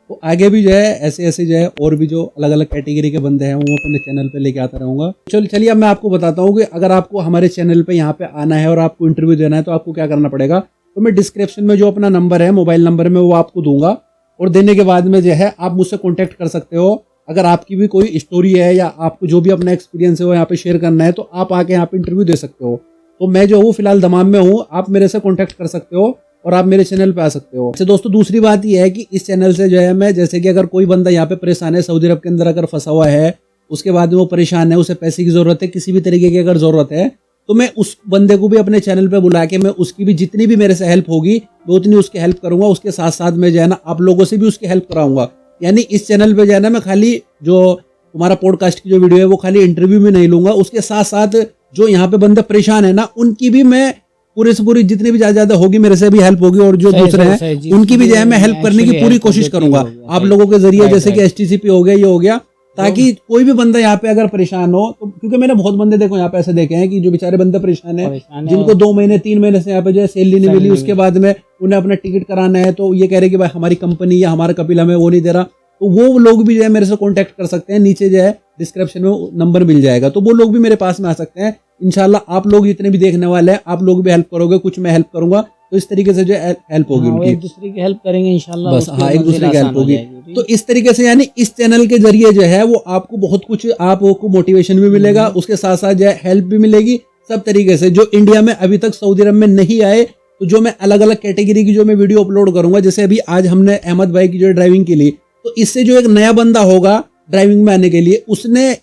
तो आगे भी जो है ऐसे जो है और भी जो अलग अलग कैटेगरी के बंदे हैं वो अपने चैनल पे लेके आता रहूँगा। चलिए अब मैं आपको बताता हूँ कि अगर आपको हमारे चैनल पे यहाँ पे आना है और आपको इंटरव्यू देना है तो आपको क्या करना पड़ेगा। तो मैं डिस्क्रिप्शन में जो अपना नंबर है, मोबाइल नंबर में, वो आपको दूंगा, और देने के बाद में जो है आप मुझसे कॉन्टैक्ट कर सकते हो। अगर आपकी भी कोई स्टोरी है या आपको जो भी अपना एक्सपीरियंस है वो यहाँ पे शेयर करना है तो आप आके यहाँ पे इंटरव्यू दे सकते हो। तो मैं जो हूँ फिलहाल दमाम में हूँ, आप मेरे से कॉन्टैक्ट कर सकते हो और आप मेरे चैनल पे आ सकते हो। अच्छा दोस्तों, दूसरी बात यह है कि इस चैनल से जो है मैं, जैसे कि अगर कोई बंदा यहाँ पे परेशान है, सऊदी अरब के अंदर अगर फंसा हुआ है, उसके बाद में वो परेशान है, उसे पैसे की जरूरत है, किसी भी तरीके की अगर जरूरत है, तो मैं उस बंदे को भी अपने चैनल पे बुला के मैं उसकी भी जितनी भी मेरे से हेल्प होगी मैं उतनी उसकी हेल्प करूंगा। उसके साथ साथ में जो है ना आप लोगों से भी उसकी हेल्प कराऊंगा। यानी इस चैनल पे जो है ना मैं खाली जो तुम्हारा पॉडकास्ट की जो वीडियो है वो खाली इंटरव्यू में नहीं लूंगा, उसके साथ साथ जो यहाँ पे बंदे परेशान है ना उनकी भी मैं पूरे से पूरी जितनी भी ज्यादा होगी मेरे से भी हेल्प होगी, और जो दूसरे हैं उनकी भी जो है मैं हेल्प करने की पूरी कोशिश करूंगा आप लोगों के जरिए, जैसे कि STCP हो गया, ये हो गया, ताकि कोई भी बंदा यहाँ पे अगर परेशान हो तो, क्योंकि मैंने बहुत बंदे देखो यहाँ पे ऐसे देखे हैं कि जो बेचारे बंदे परेशान है, जिनको 2 महीने 3 महीने से यहाँ पे जो है सैलरी नहीं मिली, उसके बाद में उन्हें अपना टिकट कराना है तो ये कह रहे कि भाई हमारी कंपनी या हमारा कपिल हमें वो नहीं दे रहा, तो वो लोग भी जो है मेरे से कॉन्टेक्ट कर सकते हैं। नीचे जो है डिस्क्रिप्शन में नंबर मिल जाएगा, तो वो लोग भी मेरे पास में आ सकते हैं। इंशाल्लाह आप लोग जितने भी देखने वाले हैं आप लोग भी हेल्प करोगे, कुछ मैं हेल्प करूंगा, तो इस तरीके से जो हेल्प होगी उनकी, एक दूसरे की हेल्प करेंगे इंशाल्लाह, बस हाँ एक दूसरे की हेल्प होगी। तो इस तरीके से यानी इस चैनल के जरिए जो है वो आपको बहुत कुछ, आपको मोटिवेशन भी मिलेगा, उसके साथ साथ जो है हेल्प भी मिलेगी सब तरीके से। जो इंडिया में अभी तक सऊदी अरब में नहीं आए, तो जो मैं अलग अलग कैटेगरी की जो मैं वीडियो अपलोड करूंगा, जैसे अभी आज हमने अहमद भाई की जो ड्राइविंग के लिए, तो इससे जो एक नया बंदा होगा ड्राइविंग में आने के लिए, उसने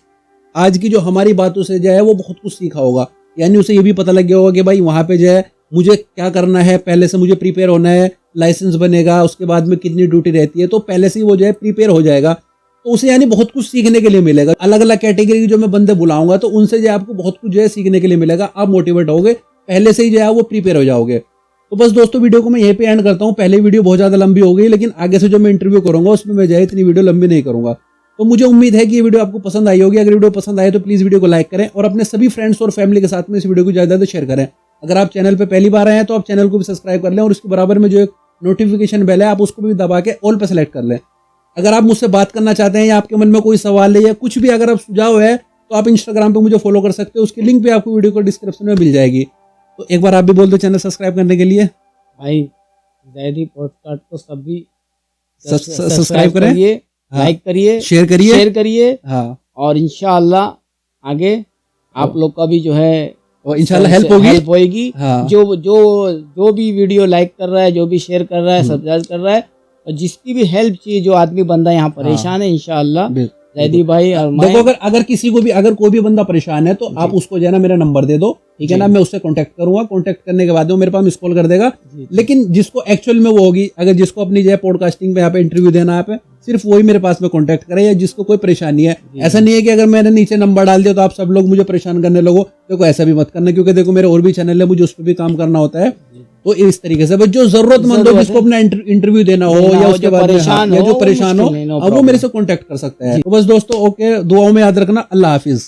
आज की जो हमारी बातों से जो है वो बहुत कुछ सीखा होगा। यानी उसे ये भी पता लग गया होगा कि भाई वहां पे जो है मुझे क्या करना है, पहले से मुझे प्रिपेयर होना है, लाइसेंस बनेगा, उसके बाद में कितनी ड्यूटी रहती है, तो पहले से ही वो जो है प्रिपेयर हो जाएगा। तो उसे यानी बहुत कुछ सीखने के लिए मिलेगा। अलग अलग कैटेगरी की जो मैं बंदे बुलाऊंगा तो उनसे जो है आपको बहुत कुछ जो है सीखने के लिए मिलेगा, आप मोटिवेट होगे, पहले से ही जो है वो प्रिपेयर हो जाओगे। तो बस दोस्तों वीडियो को मैं यहीं पे एंड करता हूँ। पहले वीडियो बहुत ज्यादा लंबी हो गई, लेकिन आगे से जो मैं इंटरव्यू करूंगा उसमें मैं जो है इतनी वीडियो लंबी नहीं करूंगा। तो मुझे उम्मीद है कि ये वीडियो आपको पसंद आई होगी। अगर वीडियो पसंद आए तो प्लीज वीडियो को लाइक करें और अपने सभी फ्रेंड्स और फैमिली के साथ में इस वीडियो को ज्यादा शेयर करें। अगर आप चैनल पे पहली बार आए हैं तो आप चैनल को भी सब्सक्राइब कर लें और उसके बराबर में जो एक नोटिफिकेशन बेल है आप उसको भी दबा के ऑल पे सेलेक्ट कर लें। अगर आप मुझसे बात करना चाहते हैं या आपके मन में कोई सवाल है या कुछ भी अगर आप सुझाव है तो आप इंस्टाग्राम पे मुझे फॉलो कर सकते हो, उसकी लिंक भी आपको वीडियो को डिस्क्रिप्शन में मिल जाएगी। तो एक बार आप भी बोल दो चैनल सब्सक्राइब करने के लिए। भाई ज़ैदी पॉडकास्ट को सभी सब्सक्राइब करें, लाइक करिए, शेयर करिए हाँ, और इंशाअल्लाह आगे आप लोग का भी जो है और इंशाल्लाह हेल्प होगी। हाँ। जो भी वीडियो लाइक कर रहा है, जो भी शेयर कर रहा है, सब्सक्राइब कर रहा है, और जिसकी भी हेल्प चाहिए, जो आदमी बंदा यहाँ परेशान है, इंशाअल्लाह ज़ैदी भाई और देखो अगर किसी को भी, अगर कोई भी बंदा परेशान है तो आप उसको जो है ना मेरा नंबर दे दो, ठीक है ना, मैं उससे कांटेक्ट करूंगा। कांटेक्ट करने के बाद वो मेरे पास मिस कॉल कर देगा। लेकिन जिसको एक्चुअल में वो होगी, अगर जिसको अपनी जो है पॉडकास्टिंग पे यहाँ पे इंटरव्यू देना है, सिर्फ वही मेरे पास में कांटेक्ट करे, या जिसको कोई परेशानी है। ऐसा नहीं है कि अगर मैंने नीचे नंबर डाल दिया तो आप सब लोग मुझे परेशान करने लगो, देखो ऐसा भी मत करना, क्योंकि देखो मेरे और भी चैनल है, मुझे उस पर भी काम करना होता है। तो इस तरीके से जो जरूरतमंद हो, जिसको अपना इंटरव्यू देना हो या उसके बाद या जो परेशान हो, वो मेरे से कांटेक्ट कर सकता है। तो बस दोस्तों ओके, दुआओं में याद रखना। अल्लाह हाफिज।